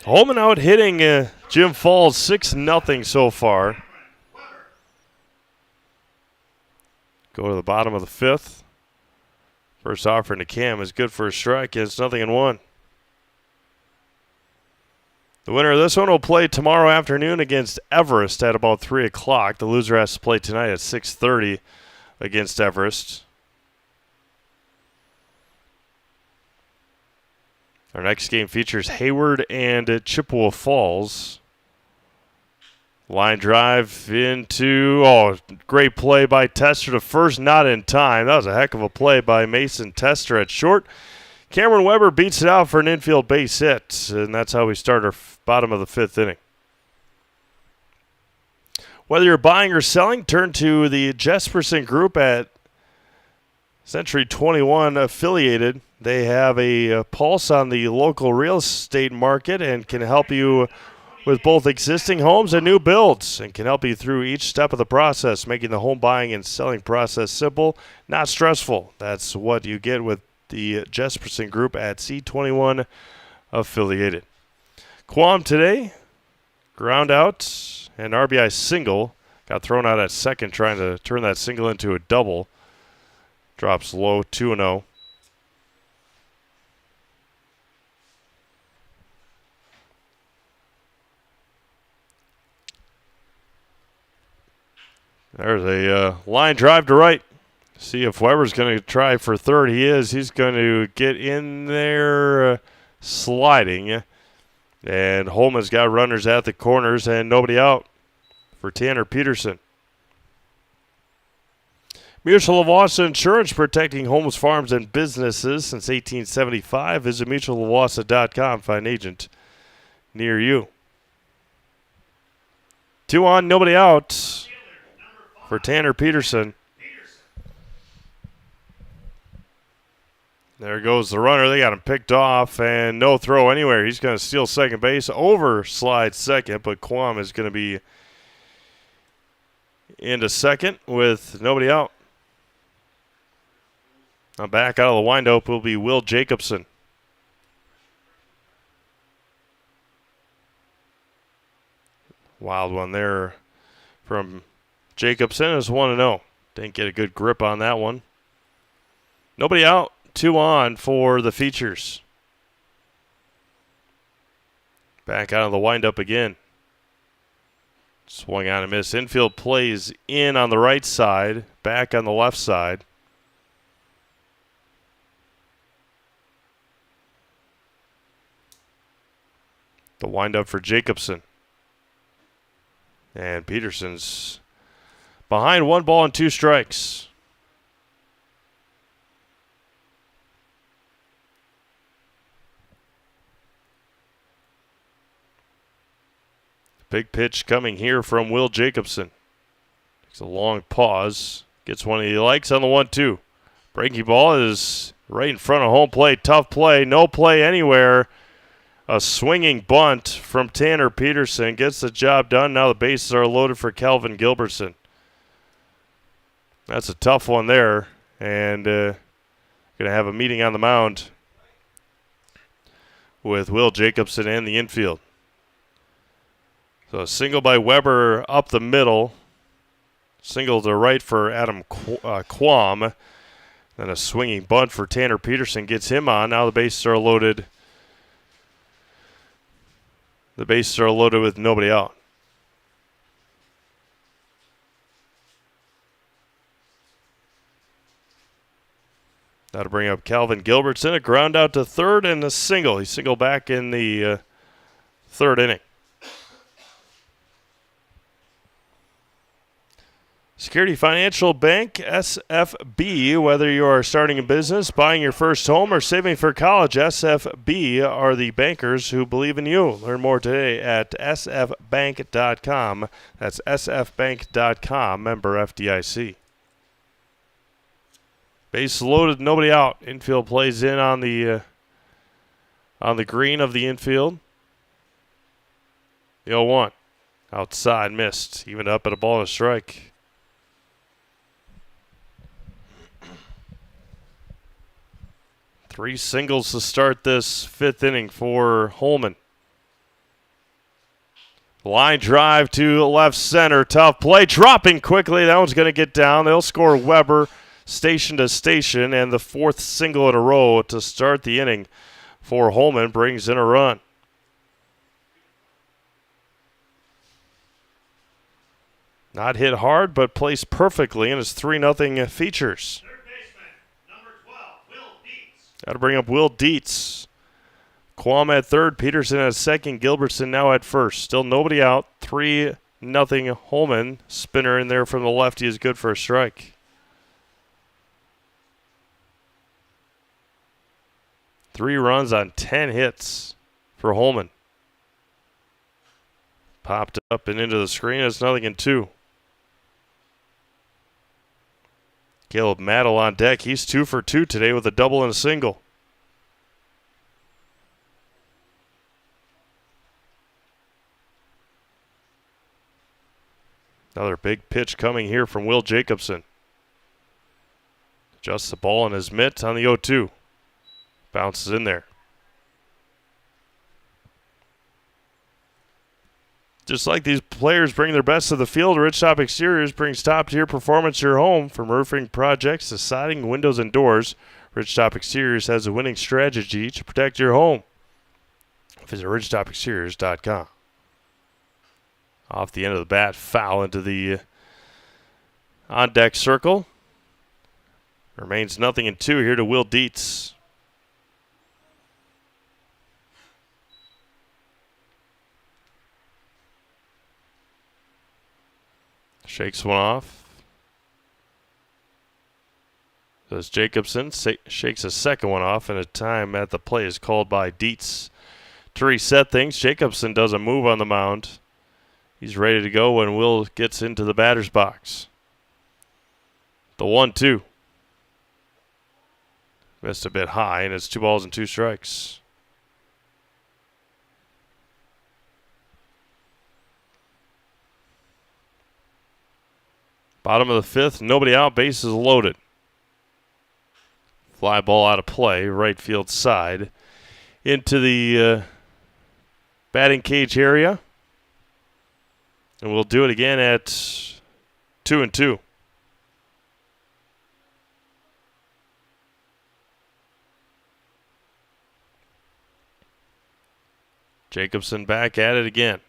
S1: Holmen out hitting Jim Falls 6-0 so far. Go to the bottom of the 5th. First offering to Cam is good for a strike. It's 0-1. The winner of this one will play tomorrow afternoon against Everest at about 3 o'clock. The loser has to play tonight at 6:30 against Everest. Our next game features Hayward and Chippewa Falls. Line drive into, great play by Tester to first, not in time. That was a heck of a play by Mason Tester at short. Cameron Weber beats it out for an infield base hit, and that's how we start our bottom of the 5th inning. Whether you're buying or selling, turn to the Jesperson Group at Century 21 affiliated. They have a pulse on the local real estate market and can help you with both existing homes and new builds, and can help you through each step of the process, making the home buying and selling process simple, not stressful. That's what you get with the Jesperson Group at C21 affiliated. Quam today, ground out, and RBI single. Got thrown out at second trying to turn that single into a double. Drops low, 2-0. There's a line drive to right. See if Weber's going to try for third. He is. He's going to get in there sliding. And Holmen's got runners at the corners and nobody out for Tanner Peterson. Mutual of Wausau Insurance, protecting homes, farms, and businesses since 1875. Visit mutualofwausau.com. Find an agent near you. 2 on, nobody out for Tanner Peterson. There goes the runner. They got him picked off and no throw anywhere. He's going to steal second base, overslide second, but Quam is going to be into second with nobody out. Now back out of the windup will be Will Jacobson. Wild one there from Jacobson is 1-0. Didn't get a good grip on that one. Nobody out. 2 on for the Features. Back out of the windup again. Swung on and miss. Infield plays in on the right side. Back on the left side. The windup for Jacobson. And Peterson's behind 1 ball and 2 strikes. Big pitch coming here from Will Jacobson. Takes a long pause. Gets one he likes on the 1-2. Breaking ball is right in front of home plate. Tough play. No play anywhere. A swinging bunt from Tanner Peterson. Gets the job done. Now the bases are loaded for Calvin Gilbertson. That's a tough one there. And going to have a meeting on the mound with Will Jacobson and the infield. So a single by Weber up the middle. Single to right for Adam Quam. Then a swinging bunt for Tanner Peterson gets him on. Now the bases are loaded. The bases are loaded with nobody out. That'll bring up Calvin Gilbertson. A ground out to third and a single. He singled back in the third inning. Security Financial Bank, SFB. Whether you are starting a business, buying your first home, or saving for college, SFB are the bankers who believe in you. Learn more today at sfbank.com. That's sfbank.com, member FDIC. Base loaded, nobody out. Infield plays in on the green of the infield. The 0-1. Outside, missed. Even up at a ball and a strike. Three singles to start this fifth inning for Holmen. Line drive to left center. Tough play. Dropping quickly. That one's going to get down. They'll score Weber station to station. And the fourth single in a row to start the inning for Holmen brings in a run. Not hit hard, but placed perfectly in his 3-0 Features. That'll bring up Will Dietz. Quam at third, Peterson at second, Gilbertson now at first. Still nobody out. 3-0 Holmen. Spinner in there from the lefty is good for a strike. Three runs on 10 hits for Holmen. Popped up and into the screen. It's 0-2. Caleb Maddle on deck. He's 2 for 2 today with a double and a single. Another big pitch coming here from Will Jacobson. Adjusts the ball in his mitt on the 0-2. Bounces in there. Just like these players bring their best to the field, Ridgetop Exteriors brings top-tier performance to your home. From roofing projects to siding, windows, and doors, Ridgetop Exteriors has a winning strategy to protect your home. Visit ridgetopexteriors.com. Off the end of the bat, foul into the on-deck circle. Remains 0-2 here to Will Dietz. Shakes one off. Does Jacobson shakes a second one off, and a time at the play is called by Dietz. To reset things, Jacobson does a move on the mound. He's ready to go when Will gets into the batter's box. The 1-2. Missed a bit high, and it's 2 balls and 2 strikes. Bottom of the 5th, nobody out, bases loaded. Fly ball out of play, right field side. Into the batting cage area. And we'll do it again at 2-2. Jacobson back at it again.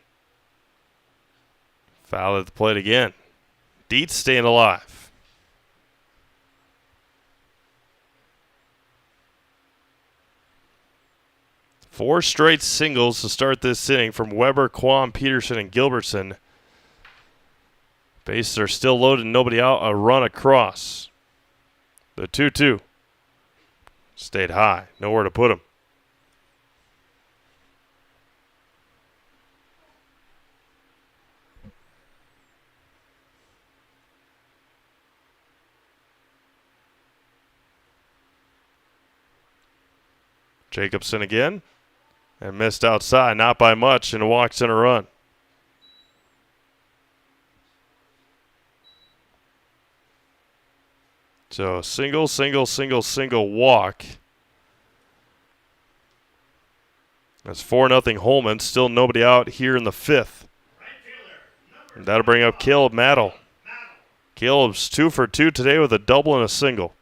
S1: Foul at the plate again. Dietz staying alive. Four straight singles to start this inning from Weber, Quam, Peterson, and Gilbertson. Bases are still loaded, nobody out, a run across. The 2-2 stayed high, nowhere to put him. Jacobson again, and missed outside, not by much, and walks in a run. So single, single, single, single walk. That's 4-0 Holmen. Still nobody out here in the 5th. And that'll bring up Caleb Mattel. Caleb's 2 for 2 today with a double and a single.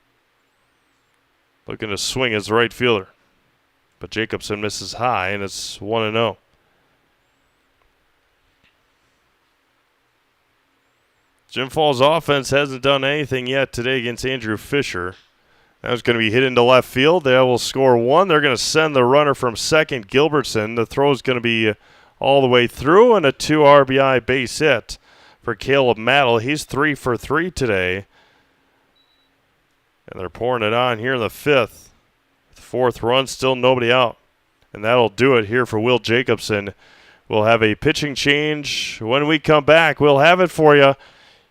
S1: Looking to swing as right fielder. But Jacobson misses high, and it's 1-0. Jim Fall's offense hasn't done anything yet today against Andrew Fisher. That was going to be hit into left field. They will score 1. They're going to send the runner from second, Gilbertson. The throw is going to be all the way through, and a 2 RBI base hit for Caleb Mattel. He's 3 for 3 today. And they're pouring it on here in the 5th. 4th run, still nobody out. And that'll do it here for Will Jacobson. We'll have a pitching change. When we come back, we'll have it for you.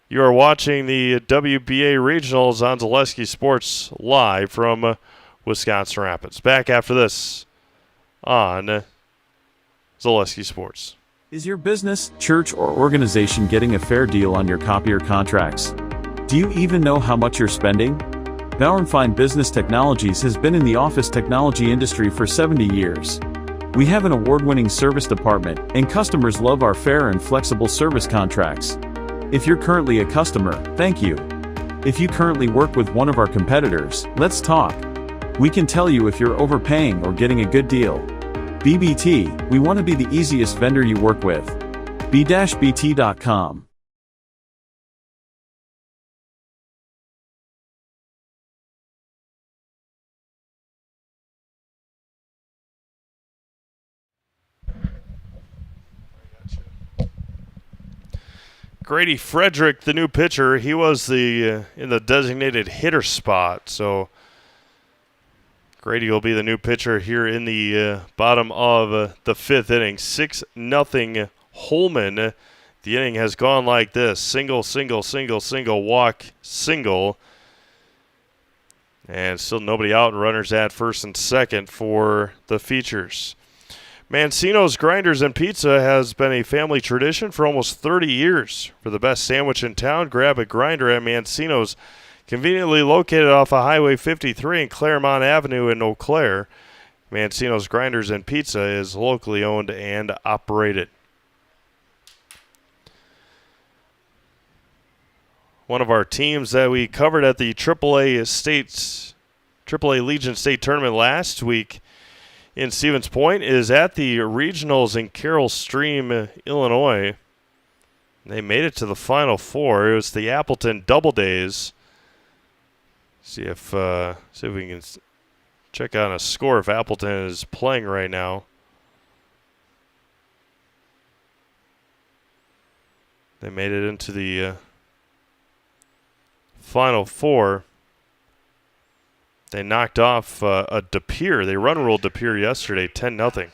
S1: You are watching the WBA Regionals on Zaleski Sports live from Wisconsin Rapids. Back after this on Zaleski Sports.
S13: Is your business, church, or organization getting a fair deal on your copier contracts? Do you even know how much you're spending? Bauer & Fine Business Technologies has been in the office technology industry for 70 years. We have an award-winning service department, and customers love our fair and flexible service contracts. If you're currently a customer, thank you. If you currently work with one of our competitors, let's talk. We can tell you if you're overpaying or getting a good deal. BBT, we want to be the easiest vendor you work with. b-bt.com.
S1: Grady Frederick, the new pitcher, he was in the designated hitter spot. So Grady will be the new pitcher here in the bottom of the 5th inning. 6-0 Holmen. The inning has gone like this. Single, single, single, single, walk, single. And still nobody out, and runners at first and second for the features. Mancino's Grinders and Pizza has been a family tradition for almost 30 years. For the best sandwich in town, grab a grinder at Mancino's, conveniently located off of Highway 53 and Claremont Avenue in Eau Claire. Mancino's Grinders and Pizza is locally owned and operated. one of our teams that we covered at the AAA Legion State Tournament last week in Stevens Point, is at the regionals in Carroll Stream, Illinois. They made it to the Final Four. It was the Appleton Double Days. See if we can check out a score if Appleton is playing right now. They made it into the Final Four. They knocked off a De Pere. They run-ruled De Pere yesterday, 10-0.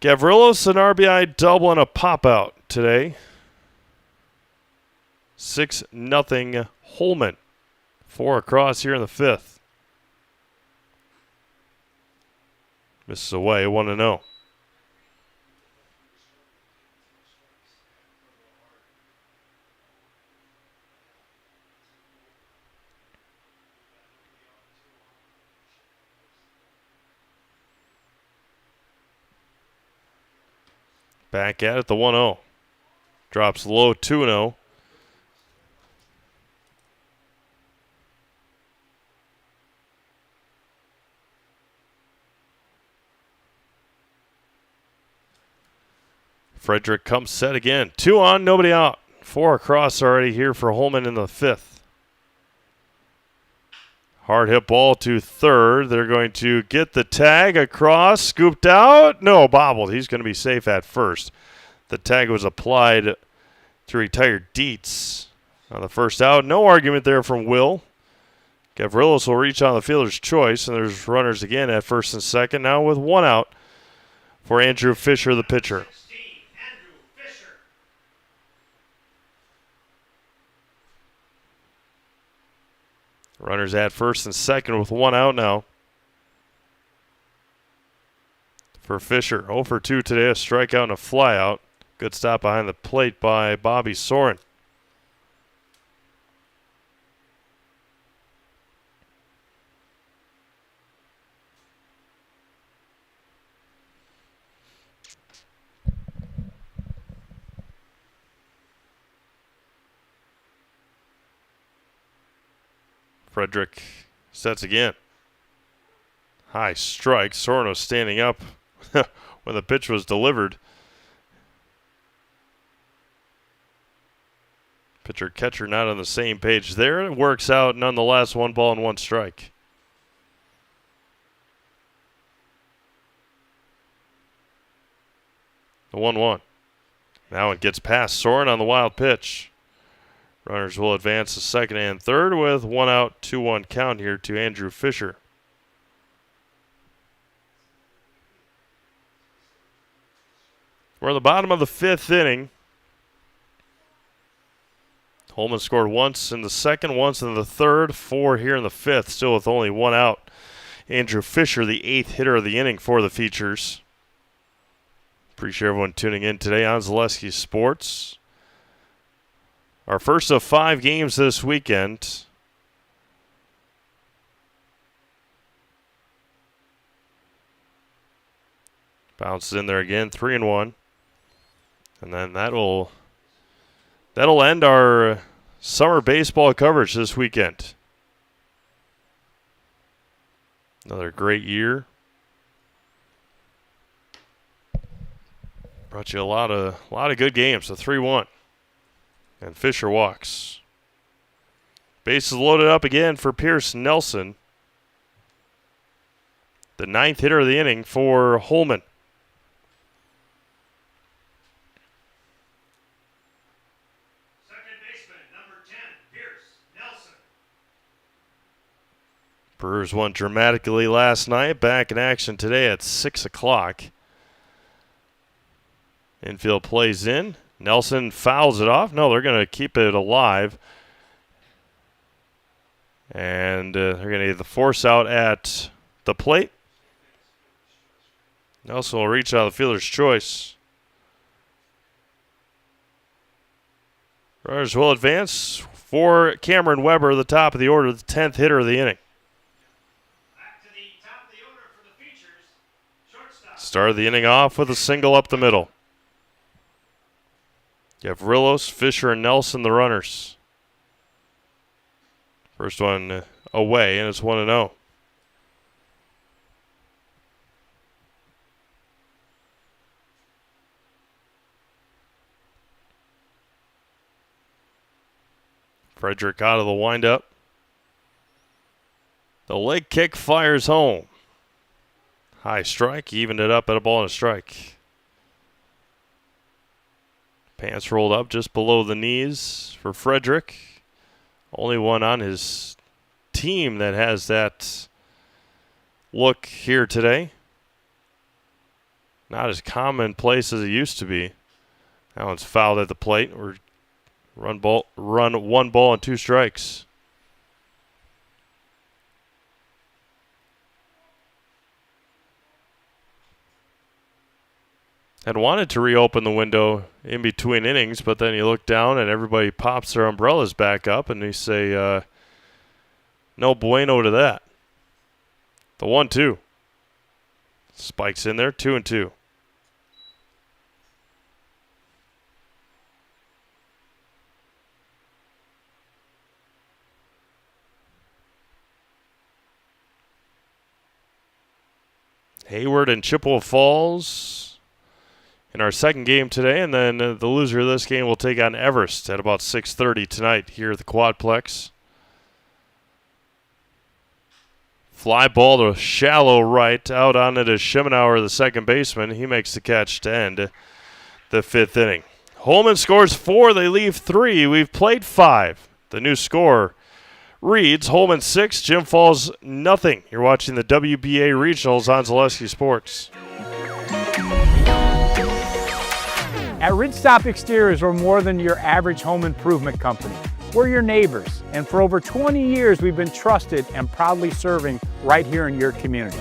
S1: Gavrilos, an RBI double and a pop-out today. 6-0 Holmen. 4 across here in the 5th. Misses away, 1-0. Back at it, the 1-0. Drops low, 2-0. Frederick comes set again. 2 on, nobody out. 4 across already here for Holmen in the 5th. Hard hit ball to third. They're going to get the tag across. Scooped out. No, bobbled. He's going to be safe at first. The tag was applied to retire Dietz on the first out. No argument there from Will. Gavrilos will reach on the fielder's choice, and there's runners again at first and second. Now with 1 out for Andrew Fisher, the pitcher. Runners at first and second with 1 out now. For Fisher, 0 for 2 today, a strikeout and a flyout. Good stop behind the plate by Bobby Soren. Frederick sets again. High strike. Sorno standing up when the pitch was delivered. Pitcher catcher not on the same page there. It works out nonetheless. 1 ball and 1 strike. The 1-1. Now it gets past Soren on the wild pitch. Runners will advance to second and third with 1 out, 2-1 count here to Andrew Fisher. We're at the bottom of the 5th inning. Holmen scored once in the second, once in the third, 4 here in the 5th, still with only 1 out. Andrew Fisher, the 8th hitter of the inning for the Features. Appreciate everyone tuning in today on Zaleski Sports. Our first of 5 games this weekend. Bounces in there again, 3-1. And then that'll end our summer baseball coverage this weekend. Another great year. Brought you a lot of good games, a 3-1. And Fisher walks. Bases loaded up again for Pierce Nelson. The 9th hitter of the inning for Holmen.
S2: Second baseman, number 10, Pierce Nelson.
S1: Brewers won dramatically last night. Back in action today at 6 o'clock. Infield plays in. Nelson fouls it off. No, they're going to keep it alive. And they're going to get the force out at the plate. Nelson will reach out the fielder's choice. Runners will advance for Cameron Weber, the top of the order, the 10th hitter of the inning.
S2: Back to the top of the order for the Features. Shortstop.
S1: Started the inning off with a single up the middle. Gavrilos, Fisher, and Nelson, the runners. First one away, and it's 1-0. Frederick out of the windup. The leg kick fires home. High strike, evened it up at a ball and a strike. Pants rolled up just below the knees for Frederick. Only one on his team that has that look here today. Not as commonplace as it used to be. That one's fouled at the plate. We're run one ball and 2 strikes. Had wanted to reopen the window in between innings, but then you look down and everybody pops their umbrellas back up and they say, no bueno to that. The 1-2. Spikes in there, 2-2. Hayward and Chippewa Falls in our second game today, and then the loser of this game will take on Everest at about 6:30 tonight here at the Quadplex. Fly ball to shallow right, out on it is Schemenauer, the second baseman. He makes the catch to end the 5th inning. Holmen scores 4, they leave 3. We've played 5. The new score reads Holmen 6, Jim Falls nothing. You're watching the WBA Regionals on Zaleski Sports.
S3: At Ridgestop Exteriors, we're more than your average home improvement company. We're your neighbors, and for over 20 years, we've been trusted and proudly serving right here in your community.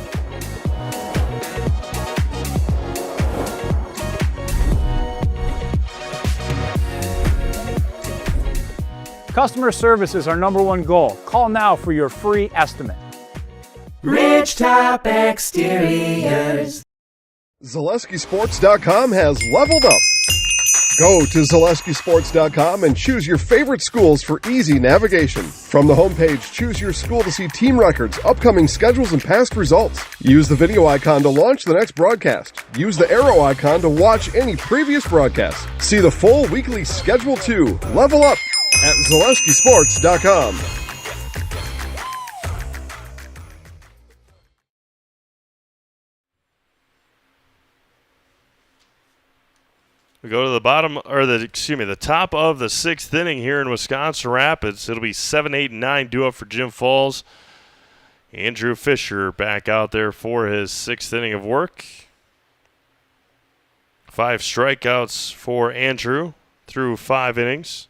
S3: Customer service is our #1 goal. Call now for your free estimate.
S4: Ridgetop Exteriors.
S6: ZaleskiSports.com has leveled up. Go to ZaleskiSports.com and choose your favorite schools for easy navigation. From the homepage, choose your school to see team records, upcoming schedules, and past results. Use the video icon to launch the next broadcast. Use the arrow icon to watch any previous broadcasts. See the full weekly schedule too. Level up at ZaleskiSports.com.
S1: We go to the top of the 6th inning here in Wisconsin Rapids. It'll be 7, 8, and 9 due up for Jim Falls. Andrew Fisher back out there for his 6th inning of work. 5 strikeouts for Andrew through 5 innings.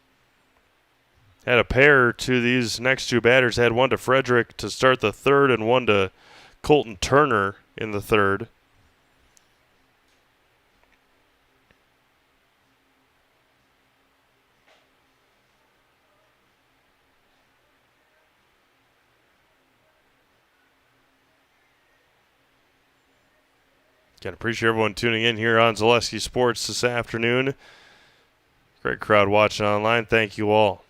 S1: Had a pair to these next 2 batters. Had one to Frederick to start the 3rd and one to Colton Turner in the 3rd. Can appreciate everyone tuning in here on Zaleski Sports this afternoon. Great crowd watching online. Thank you all.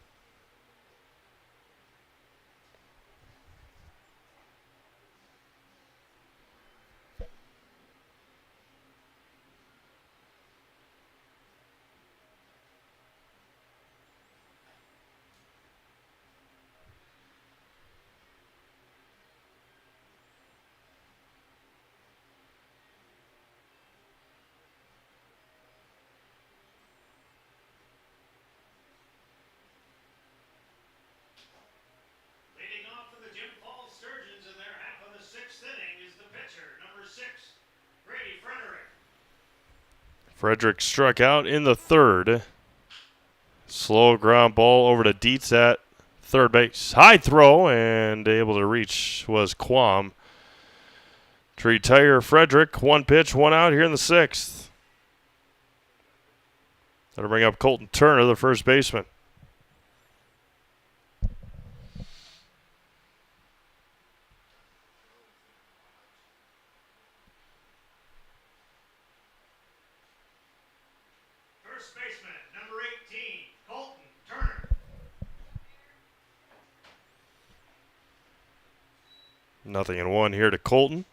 S1: Frederick struck out in the 3rd. Slow ground ball over to Dietz at third base. High throw, and able to reach was Quam. To retire Frederick, 1 pitch, 1 out here in the 6th. That'll bring up Colton Turner, the first baseman. 0-1 here to Colton.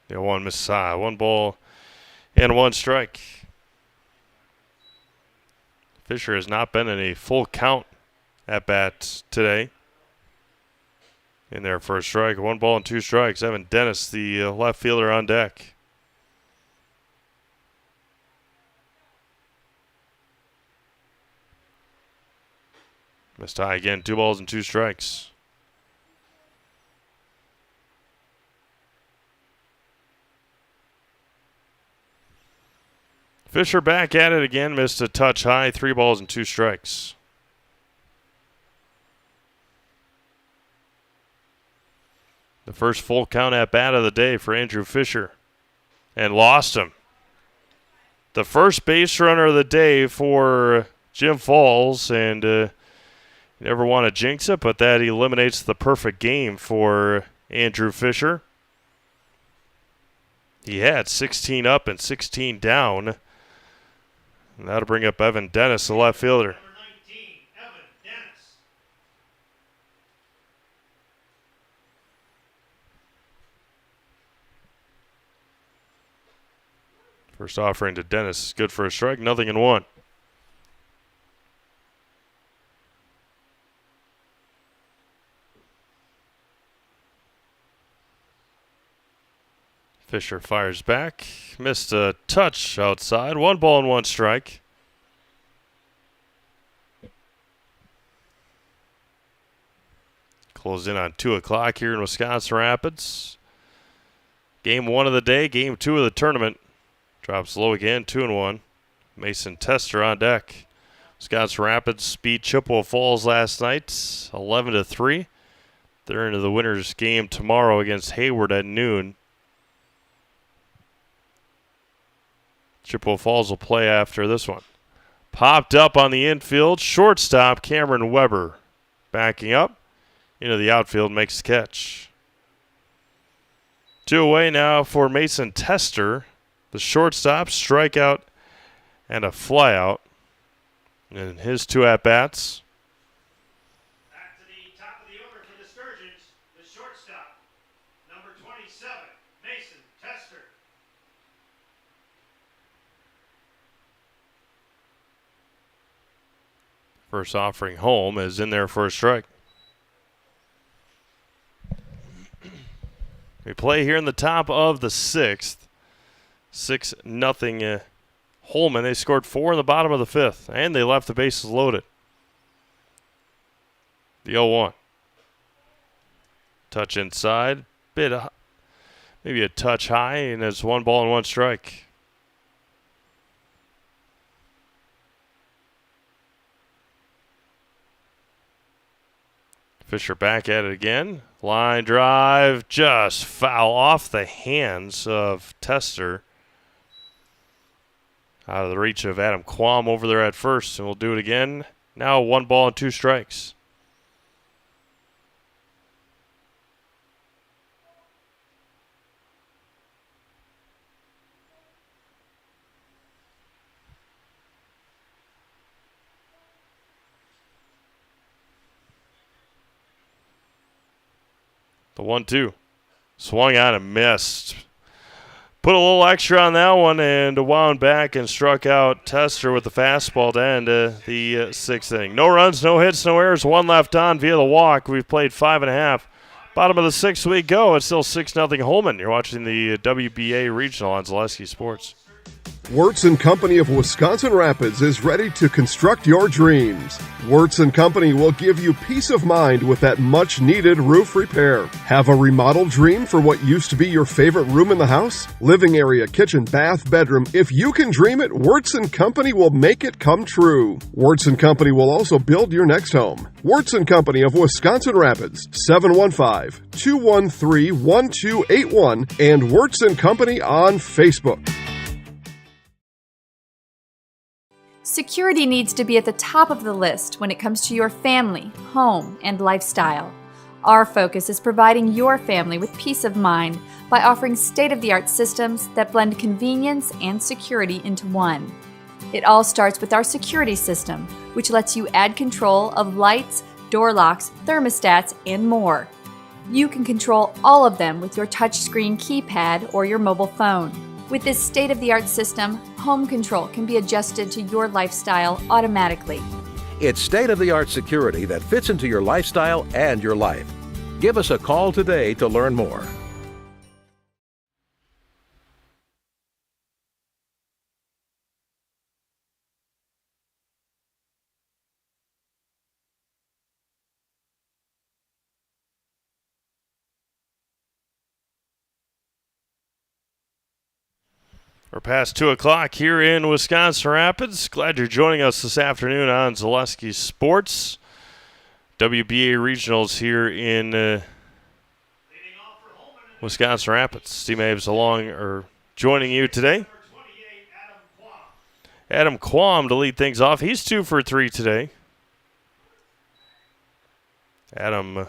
S1: The 0-1 misses high. 1 ball and 1 strike. Fisher has not been in a full count at bat today. In there for a strike. 1 ball and 2 strikes. Evan Dennis, the left fielder, on deck. Missed high again. 2 balls and 2 strikes. Fisher back at it again. Missed a touch high. 3 balls and 2 strikes. The first full count at bat of the day for Andrew Fisher. And lost him. The first base runner of the day for Jim Falls. And you never want to jinx it, but that eliminates the perfect game for Andrew Fisher. He had 16 up and 16 down. And that'll bring up Evan Dennis, the left fielder. First offering to Dennis is good for a strike. 0-1. Fisher fires back. Missed a touch outside. 1 ball and 1 strike. Closed in on 2 o'clock here in Wisconsin Rapids. Game 1 of the day. Game 2 of the tournament. Drops low again. 2-1. Mason Tester on deck. Wisconsin Rapids beat Chippewa Falls last night. 11-3. They're into the winners game tomorrow against Hayward at noon. Chippewa Falls will play after this one. Popped up on the infield. Shortstop Cameron Weber backing up into the outfield, makes the catch. 2 away now for Mason Tester. The shortstop, strikeout, and a flyout in his 2 at-bats.
S2: Back to the top of the order for the Sturgeons, the shortstop, number 27, Mason Tester.
S1: First offering home is in there for a strike. We play here in the top of the 6th. 6-0 Holmen. They scored 4 in the bottom of the 5th, and they left the bases loaded. The 0-1. Touch inside. Maybe a touch high, and it's 1 ball and 1 strike. Fisher back at it again. Line drive, just foul off the hands of Tester. Out of the reach of Adam Quam over there at first, and we'll do it again. Now 1 ball and 2 strikes. The 1-2. Swung on and missed. Put a little extra on that one and wound back and struck out Tester with the fastball to end the 6th inning. No runs, no hits, no errors. 1 left on via the walk. We've played 5.5. Bottom of the 6th we go. It's still 6-0 Holmen. You're watching the WBA Regional on Zaleski Sports.
S6: Wirtz & Company of Wisconsin Rapids is ready to construct your dreams. Wirtz & Company will give you peace of mind with that much-needed roof repair. Have a remodel dream for what used to be your favorite room in the house? Living area, kitchen, bath, bedroom. If you can dream it, Wirtz & Company will make it come true. Wirtz & Company will also build your next home. Wirtz & Company of Wisconsin Rapids, 715-213-1281, and Wirtz & Company on Facebook.
S5: Security needs to be at the top of the list when it comes to your family, home, and lifestyle. Our focus is providing your family with peace of mind by offering state-of-the-art systems that blend convenience and security into one. It all starts with our security system, which lets you add control of lights, door locks, thermostats, and more. You can control all of them with your touchscreen keypad or your mobile phone. With this state-of-the-art system, home control can be adjusted to your lifestyle automatically.
S7: It's state-of-the-art security that fits into your lifestyle and your life. Give us a call today to learn more.
S1: We're past 2 o'clock here in Wisconsin Rapids. Glad you're joining us this afternoon on Zaleski Sports. WBA Regionals here in Wisconsin Rapids. Steve Aves joining you today. Adam Quam to lead things off. He's 2 for 3 today. Adam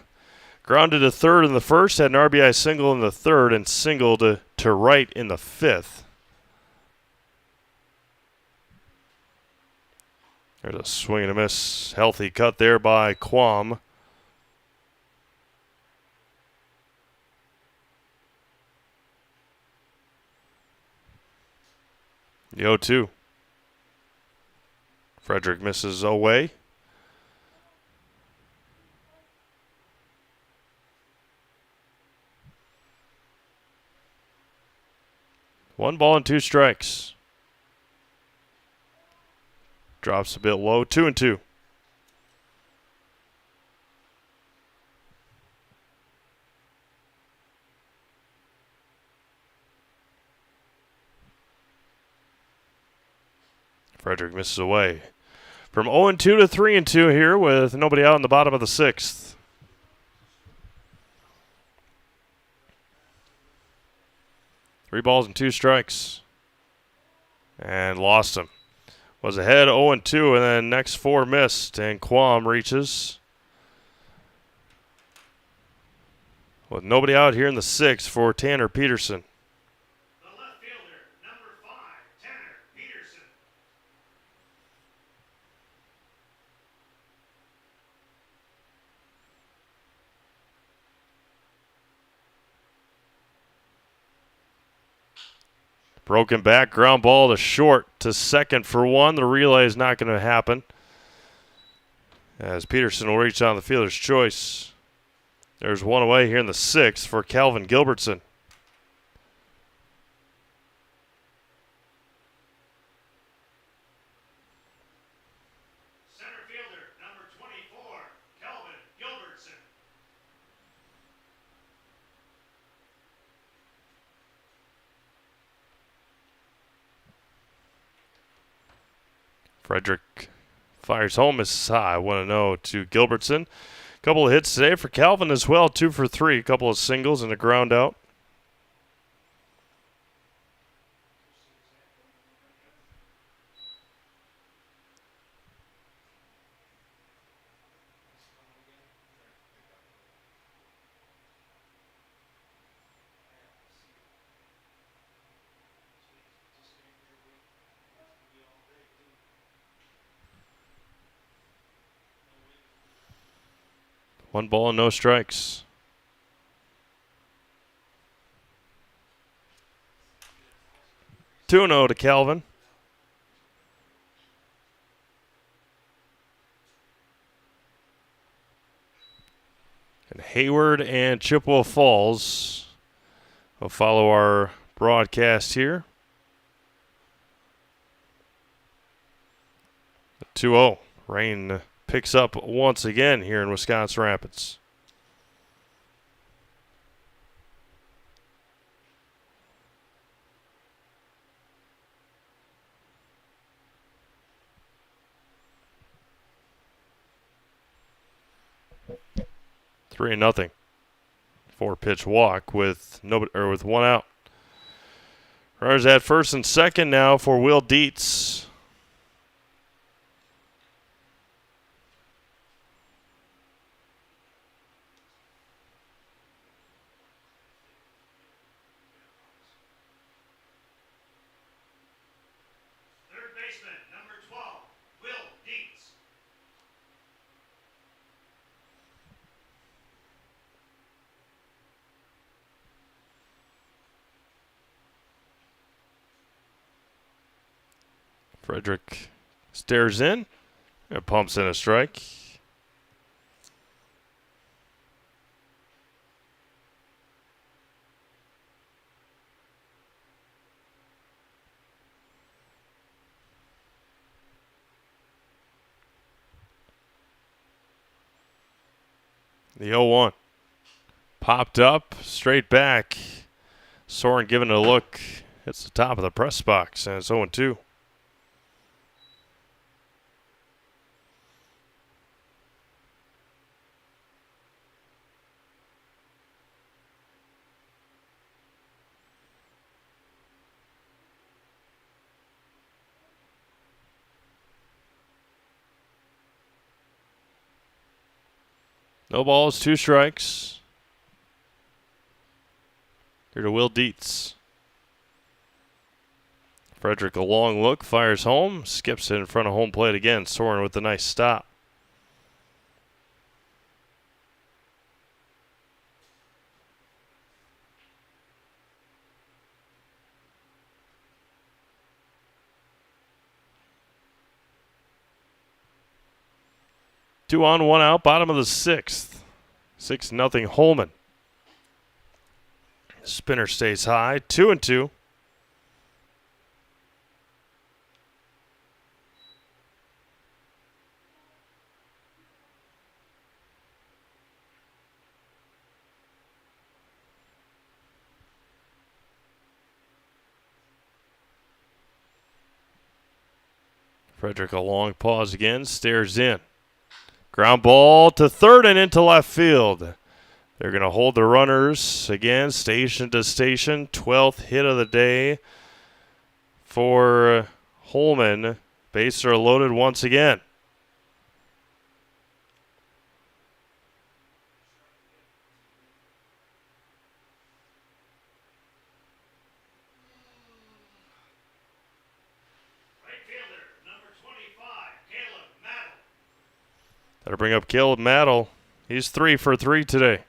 S1: grounded to third in the first, had an RBI single in the third, and singled to right in the fifth. There's a swing and a miss. Healthy cut there by Quam. The 0-2. Frederick misses away. One ball and 2 strikes. Drops a bit low, 2-2. Frederick misses away. From 0-2 to 3-2 here with nobody out in the bottom of the 6th. Three balls and 2 strikes. And lost him. Was ahead 0-2, and then next 4 missed, and Quam reaches. With nobody out here in the 6th for Tanner Peterson.
S2: The left fielder, number 5, Tanner Peterson.
S1: Broken back, ground ball to short to second for 1. The relay is not going to happen, as Peterson will reach on the fielder's choice. There's one away here in the 6th for Calvin Gilbertson.
S2: Center fielder, number 24, Calvin Gilbertson.
S1: Frederick fires home, misses high. 1-0 to Gilbertson. Couple of hits today for Calvin as well. 2 for 3. Couple of singles and a ground out. One ball and no strikes. Two 2-0 to Calvin. And Hayward and Chippewa Falls will follow our broadcast here. 2-0. Rain picks up once again here in Wisconsin Rapids. Three 0. 4-pitch walk with with 1 out. Runners at first and second now for Will Dietz.
S2: Third baseman,
S1: Frederick stares in and pumps in a strike. The 0-1. Popped up, straight back. Soren giving it a look. Hits the top of the press box, and it's 0-2. No balls, 2 strikes. Here to Will Dietz. Frederick, a long look, fires home, skips it in front of home plate again. Soren with a nice stop. Two on, 1 out, bottom of the 6th. 6-0 Holmen. Spinner stays high, 2-2. Frederick, a long pause again, stares in. Ground ball to third and into left field. They're going to hold the runners again, station to station. 12th hit of the day for Holmen. Bases are loaded once again. That'll bring up Caleb Maddle. He's 3 for 3 today.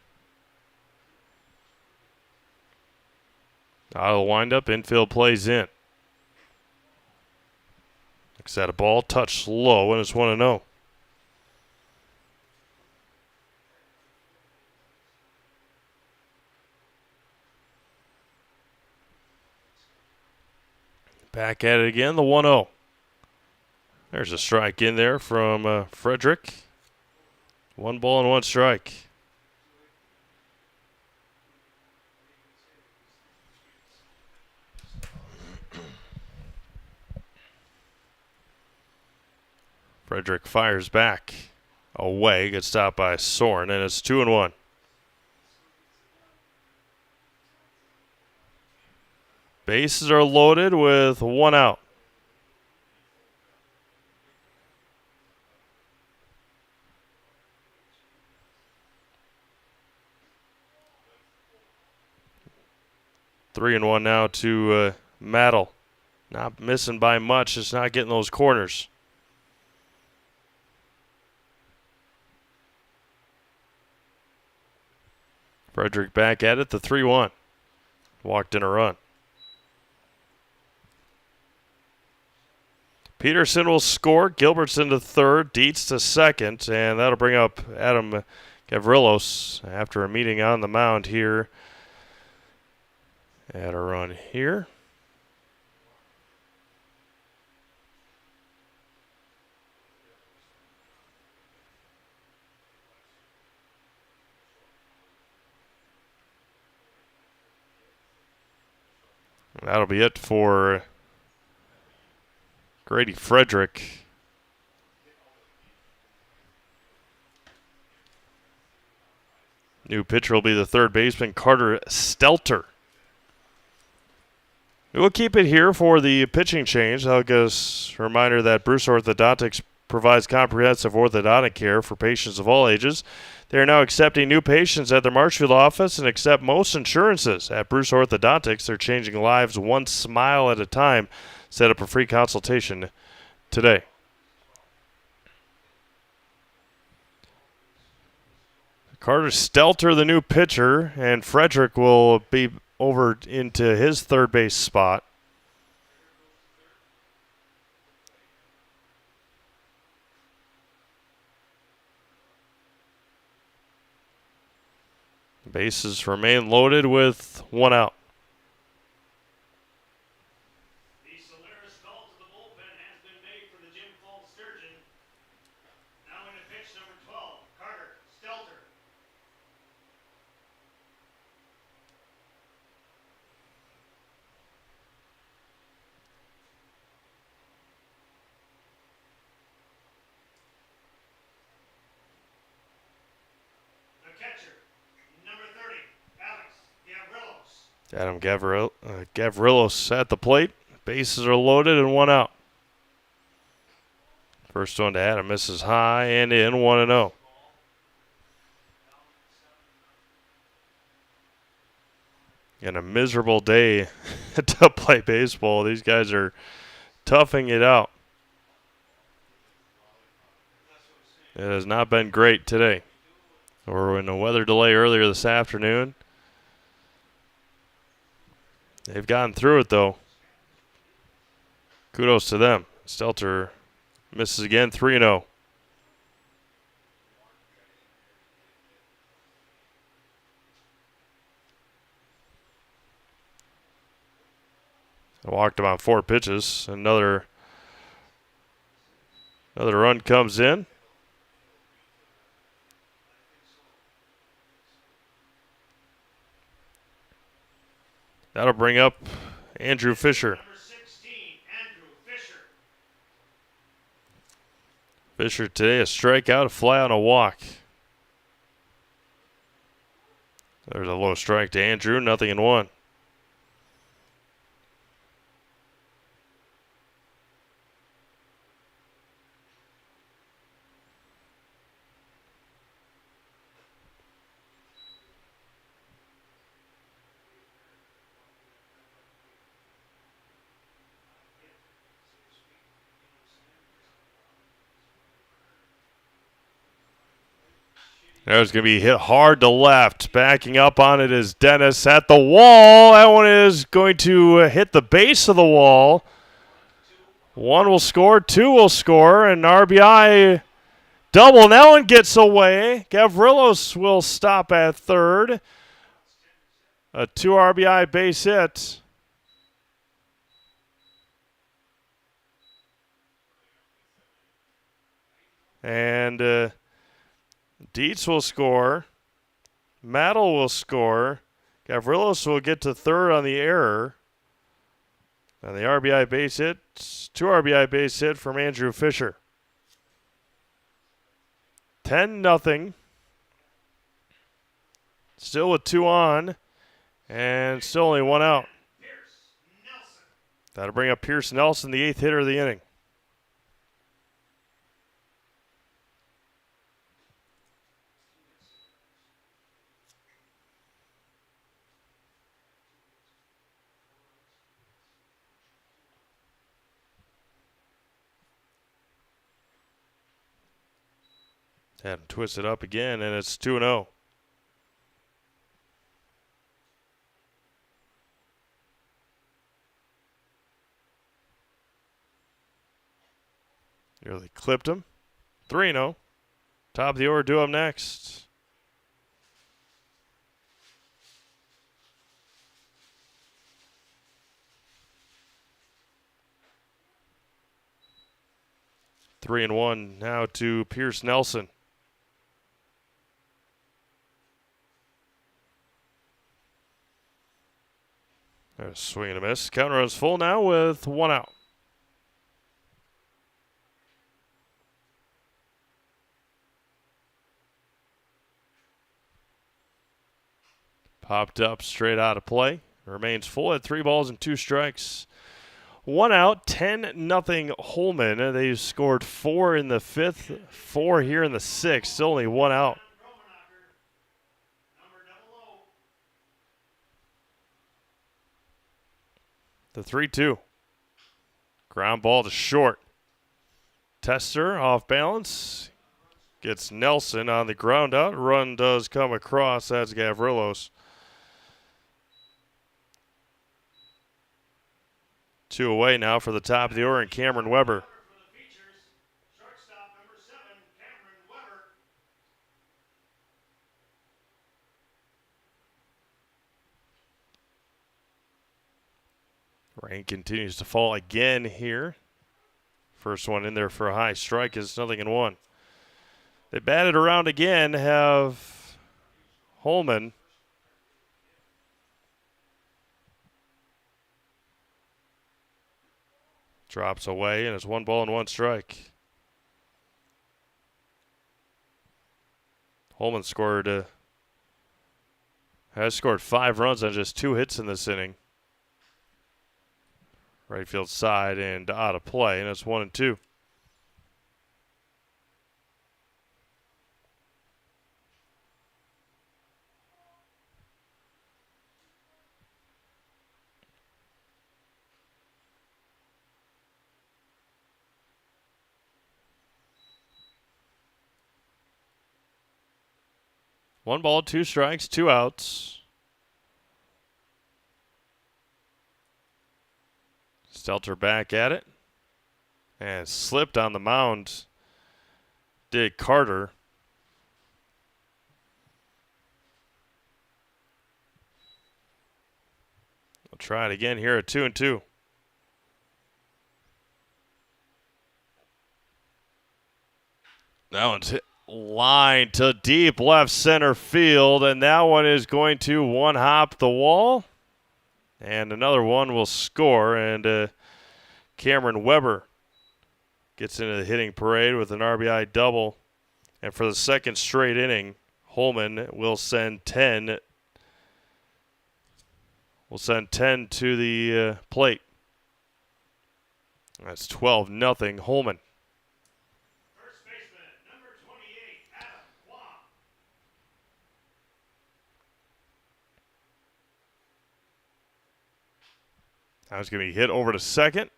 S1: Out of the windup, infield plays in. Looks at a ball, touch low, and it's 1-0. Back at it again, the 1-0. There's a strike in there from Frederick. 1 ball and 1 strike. Frederick fires back. Away, gets stopped by Soren, and it's 2-1. Bases are loaded with 1 out. Three and 1 now to Maddle. Not missing by much, just not getting those corners. Frederick back at it, the 3-1. Walked in a run. Peterson will score. Gilbertson to third, Dietz to second, and that'll bring up Adam Gavrilos after a meeting on the mound here. Add a run here. And that'll be it for Grady Frederick. New pitcher will be the third baseman, Carter Stelter. We'll keep it here for the pitching change. I'll give us a reminder that Bruce Orthodontics provides comprehensive orthodontic care for patients of all ages. They are now accepting new patients at their Marshfield office and accept most insurances. At Bruce Orthodontics, they're changing lives one smile at a time. Set up a free consultation today. Carter Stelter, the new pitcher, and Frederick will be over into his third base spot. Bases remain loaded with one out.
S2: The Solaris call to the bullpen has been made for the Jim Falls Sturgeon. Now in a pitch number 12, Carter Stelter. The catcher, number 30, Alex Gavrilos.
S1: Adam Gavrilos at the plate. Bases are loaded and one out. First one to Adam misses high and in, 1-0. And a miserable day to play baseball. These guys are toughing it out. It has not been great today. We're in a weather delay earlier this afternoon. They've gotten through it, though. Kudos to them. Stelter misses again, 3-0. I walked him on 4 pitches. Another run comes in. That'll bring up Andrew Fisher. Fisher today, a strikeout, a fly on a walk. There's a low strike to Andrew, 0-1. There's going to be hit hard to left. Backing up on it is Dennis at the wall. That one is going to hit the base of the wall. 1 will score, 2 will score, and RBI double. And that one gets away. Gavrilos will stop at third. A 2 RBI base hit. And Dietz will score. Mattel will score. Gavrilos will get to third on the error. And the RBI base hit, 2 RBI base hit from Andrew Fisher. 10-0. Still with 2 on. And still only 1 out. That'll bring up Pierce Nelson, the 8th hitter of the inning. Had him twist it up again, and it's 2-0. Nearly clipped him. 3-0. Top of the order, do him next. Three and 1 now to Pierce Nelson. There's a swing and a miss. Counter runs full now with 1 out. Popped up straight out of play. Remains full at 3 balls and 2 strikes. 1 out, 10-0 Holmen. They've scored 4 in the 5th, 4 here in the 6th. Still only 1 out. The 3-2. Ground ball to short. Tester off balance. Gets Nelson on the ground out. Run does come across. That's Gavrilos. 2 away now for the top of the order and Cameron Weber. Rain continues to fall again here. First one in there for a high strike is 0-1. They batted around again, have Holmen. Drops away, and it's 1 ball and 1 strike. Holmen has scored 5 runs on just 2 hits in this inning. Right field side and out of play, and it's 1-2. One ball, 2 strikes, 2 outs. Stelter back at it. And slipped on the mound. Did Carter. We'll try it again here at 2-2. That one's hit. Line to deep left center field, and that one is going to one-hop the wall. And another one will score, and Cameron Weber gets into the hitting parade with an RBI double. And for the second straight inning, Holmen will send 10. Will send 10 to the plate. That's 12-0 Holmen. That was going to be hit over to second.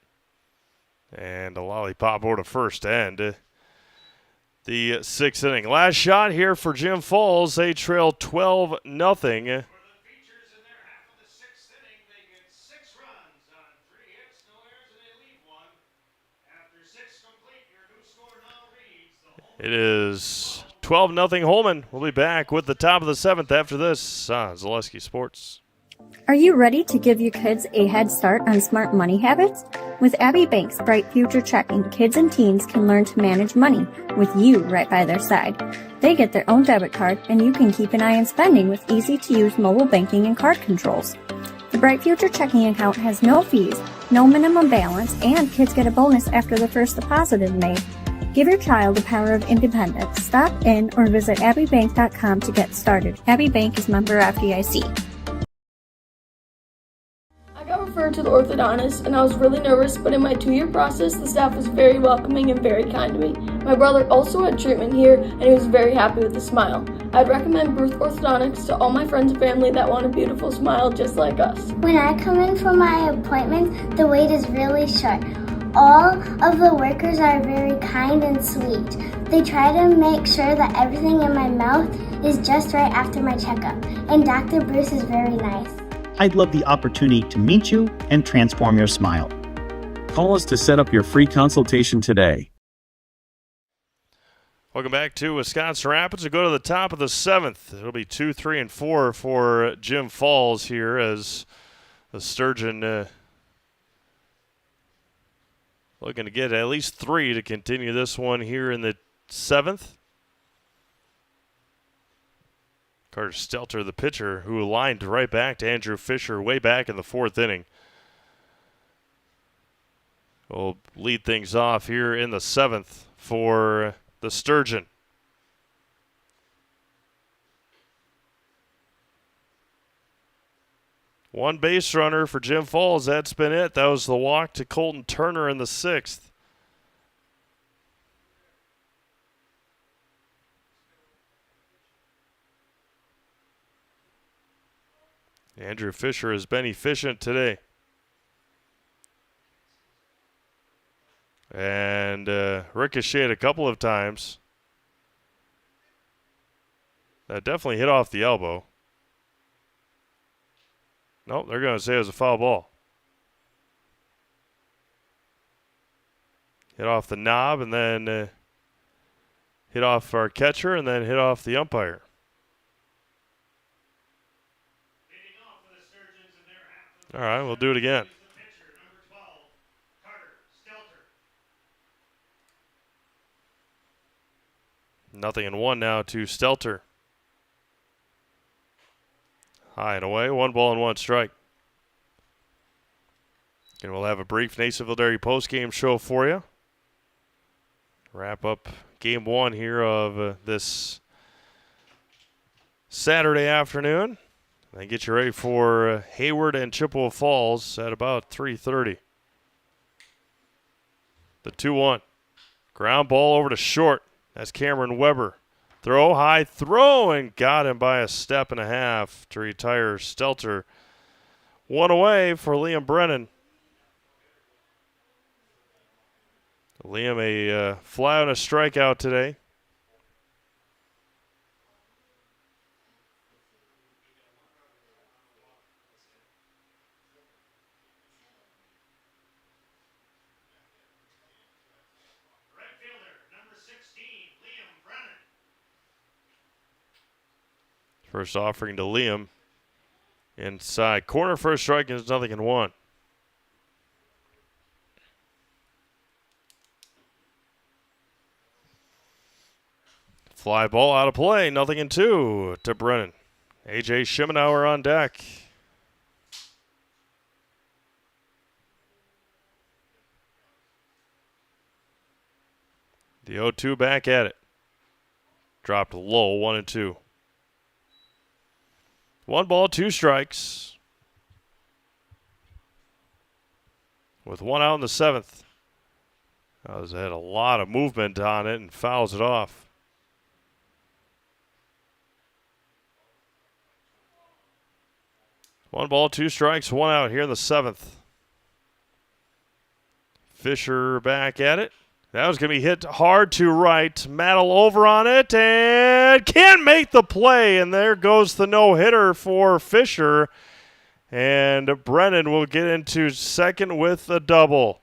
S1: And a lollipop over to first end. The 6th inning. Last shot here for Jim Falls. They trail 12-0. It is 12-0 Holmen. We'll be back with the top of the 7th after this on Zaleski Sports.
S8: Are you ready to give your kids a head start on smart money habits? With Abbey Bank's Bright Future Checking, kids and teens can learn to manage money with you right by their side. They get their own debit card, and you can keep an eye on spending with easy-to-use mobile banking and card controls. The Bright Future Checking account has no fees, no minimum balance, and kids get a bonus after the first deposit is made. Give your child the power of independence. Stop in or visit abbeybank.com to get started. Abbey Bank is member FDIC.
S9: I got referred to the orthodontist and I was really nervous, but in my 2-year process, the staff was very welcoming and very kind to me. My brother also had treatment here and he was very happy with the smile. I'd recommend Bruce Orthodontics to all my friends and family that want a beautiful smile just like us.
S11: When I come in for my appointment, the wait is really short. All of the workers are very kind and sweet. They try to make sure that everything in my mouth is just right after my checkup. And Dr. Bruce is very nice.
S12: I'd love the opportunity to meet you and transform your smile.
S13: Call us to set up your free consultation today.
S1: Welcome back to Wisconsin Rapids. We go to the top of the 7th. It'll be 2, 3, and 4 for Jim Falls here as the Sturgeon looking to get at least 3 to continue this one here in the 7th. Carter Stelter, the pitcher, who lined right back to Andrew Fisher way back in the 4th inning. Will lead things off here in the 7th for the Sturgeon. One base runner for Jim Falls. That's been it. That was the walk to Colton Turner in the 6th. Andrew Fisher has been efficient today. And ricocheted a couple of times. That definitely hit off the elbow. Nope, they're going to say it was a foul ball. Hit off the knob and then hit off our catcher and then hit off the umpire. All right, we'll do it again. 0-1 now to Stelter. High and away, 1 ball and 1 strike. And we'll have a brief Nasonville Dairy postgame show for you. Wrap up game 1 here of this Saturday afternoon. And get you ready for Hayward and Chippewa Falls at about 3:30. The 2-1. Ground ball over to short. That's Cameron Weber. Throw, high throw, and got him by a step and a half to retire Stelter. 1 away for Liam Brennan. Liam a fly on a strikeout today. First offering to Liam. Inside corner, first strike is 0-1. Fly ball out of play, 0-2 to Brennan. A.J. Schimenauer on deck. The 0-2 back at it. Dropped low, 1-2. 1 ball, 2 strikes. With 1 out in the 7th. Had a lot of movement on it and fouls it off. One ball, 2 strikes, 1 out here in the 7th. Fisher back at it. That was going to be hit hard to right. Maddle over on it and can't make the play. And there goes the no-hitter for Fisher. And Brennan will get into second with a double.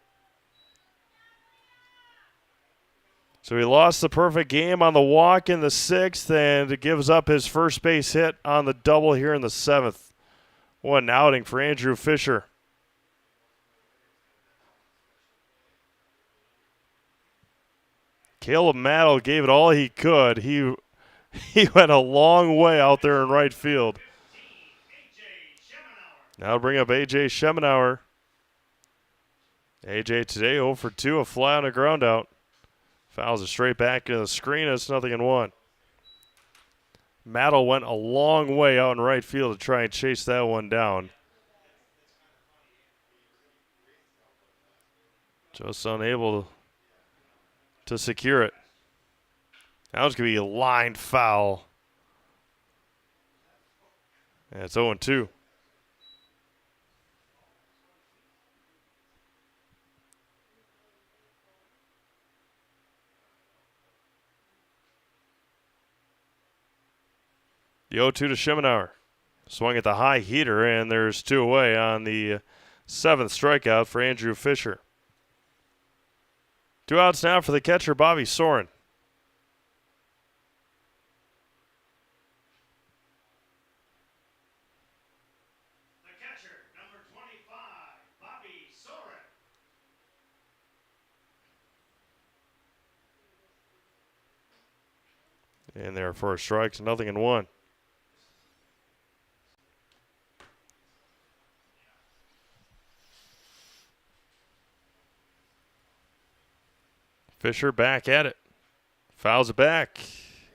S1: So he lost the perfect game on the walk in the 6th and gives up his first base hit on the double here in the 7th. What an outing for Andrew Fisher. Caleb Maddle gave it all he could. He went a long way out there in right field. Now bring up A.J. Schimenauer. A.J. today 0 for 2, a fly on a ground out. Fouls it straight back into the screen. It's 0-1. Maddle went a long way out in right field to try and chase that one down. Just unable to secure it. That was going to be a lined foul. And it's 0-2. The 0-2 to Schimenauer. Swung at the high heater, and there's 2 away on the 7th strikeout for Andrew Fisher. 2 outs now for the catcher, Bobby Soren.
S2: The catcher, number 25, Bobby Soren.
S1: And there for strikes, 0-1. Fisher back at it. Fouls it back.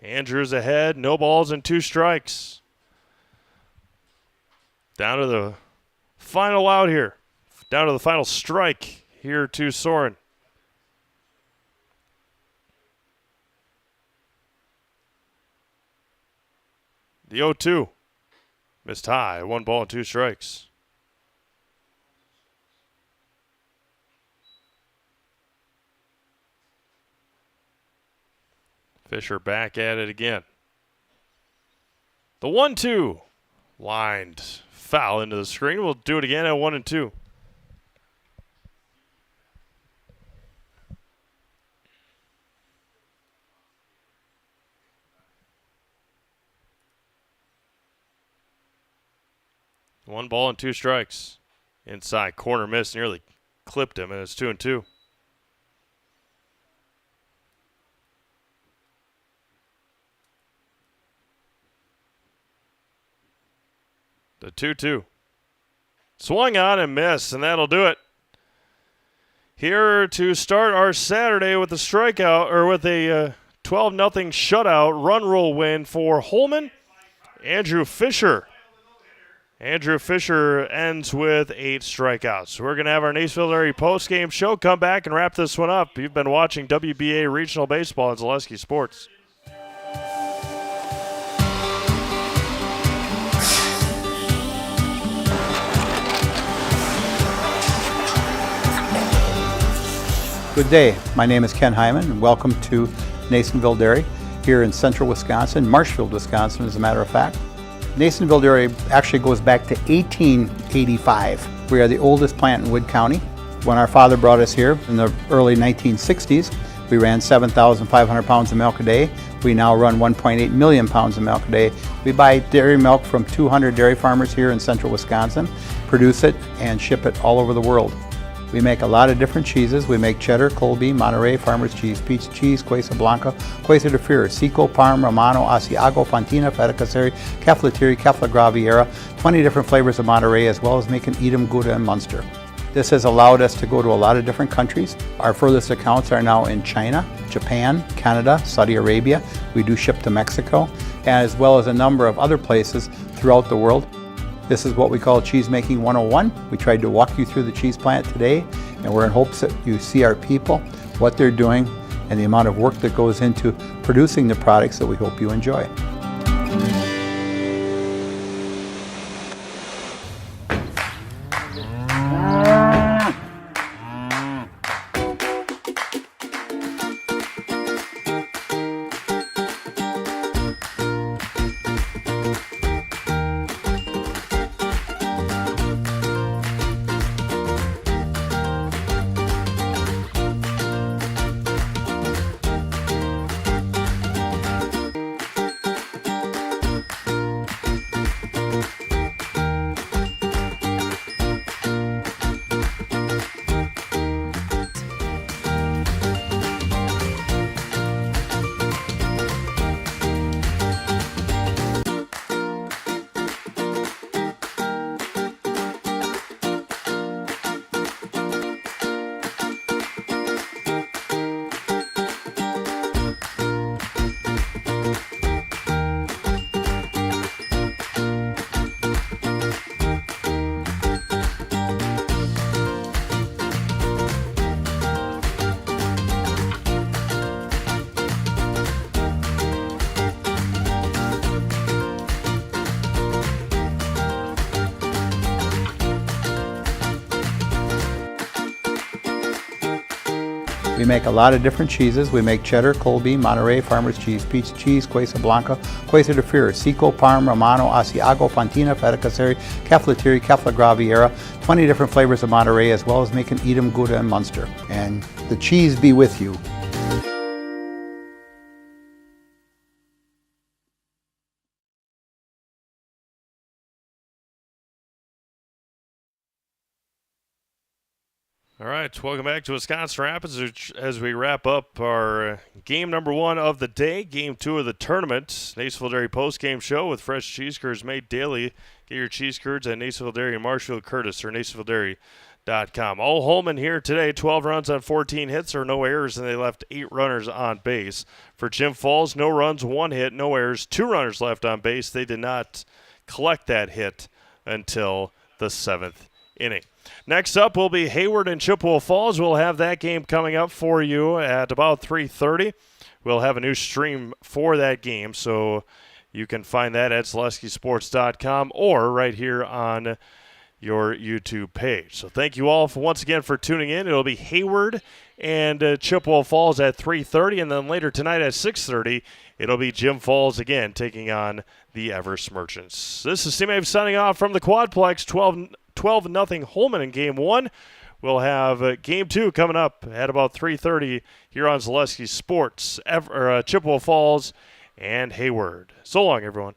S1: Andrews ahead. No balls and 2 strikes. Down to the final out here. Down to the final strike here to Soren. The 0-2. Missed high. 1 ball and 2 strikes. Fisher back at it again. The 1-2. Lined foul into the screen. We'll do it again at 1-2. One ball and 2 strikes. Inside corner miss, nearly clipped him, and it's 2-2. The 2-2. Swung on and missed, and that'll do it. Here to start our Saturday with a strikeout, or with a 12-0 shutout run rule win for Holmen, Andrew Fisher. Andrew Fisher ends with 8 strikeouts. We're going to have our Nacerville area post-game show. Come back and wrap this one up. You've been watching WBA Regional Baseball on Zaleski Sports.
S10: Good day. My name is Ken Hyman, and welcome to Nasonville Dairy here in central Wisconsin, Marshfield, Wisconsin, as a matter of fact. Nasonville Dairy actually goes back to 1885. We are the oldest plant in Wood County. When our father brought us here in the early 1960s, we ran 7,500 pounds of milk a day. We now run 1.8 million pounds of milk a day. We buy dairy milk from 200 dairy farmers here in central Wisconsin, produce it, and ship it all over the world. We make a lot of different cheeses. We make cheddar, Colby, Monterey, Farmer's Cheese, Peach Cheese, Quesa Blanca, Quesa de Fear, Seco, Parm, Romano, Asiago, Fontina, Feta Caseri, Keflatiri, Kefla Graviera, 20 different flavors of Monterey, as well as making Edam, Gouda, and Munster. This has allowed us to go to a lot of different countries. Our furthest accounts are now in China, Japan, Canada, Saudi Arabia. We do ship to Mexico, as well as a number of other places throughout the world. This is what we call Cheese Making 101. We tried to walk you through the cheese plant today, and we're in hopes that you see our people, what they're doing, and the amount of work that goes into producing the products that we hope you enjoy. We make a lot of different cheeses. We make cheddar, Colby, Monterey, Farmer's Cheese, Peach Cheese, Quesa Blanca, Quesa de Fear, Seco, Parm, Romano, Asiago, Fontina, Feta Caseri, Keflatiri, Kefla Graviera, 20 different flavors of Monterey, as well as making Edam, Gouda, and Munster. And the cheese be with you.
S1: All right, welcome back to Wisconsin Rapids as we wrap up our game number 1 of the day, game 2 of the tournament. Nacerville Dairy post-game show with fresh cheese curds made daily. Get your cheese curds at Nacerville Dairy in Marshfield, Curtis, or nacervilledairy.com. All Holmen here today, 12 runs on 14 hits or no errors, and they left 8 runners on base. For Jim Falls, no runs, 1 hit, no errors, 2 runners left on base. They did not collect that hit until the 7th inning. Next up will be Hayward and Chippewa Falls. We'll have that game coming up for you at about 3:30. We'll have a new stream for that game, so you can find that at ZaleskiSports.com or right here on your YouTube page. So thank you all once again for tuning in. It'll be Hayward and Chippewa Falls at 3:30, and then later tonight at 6:30, it'll be Jim Falls again taking on the Everest Merchants. This is Steve Mave signing off from the Quadplex, 12-0 Holmen in Game 1. We'll have Game 2 coming up at about 3:30 here on Zaleski Sports, Chippewa Falls and Hayward. So long, everyone.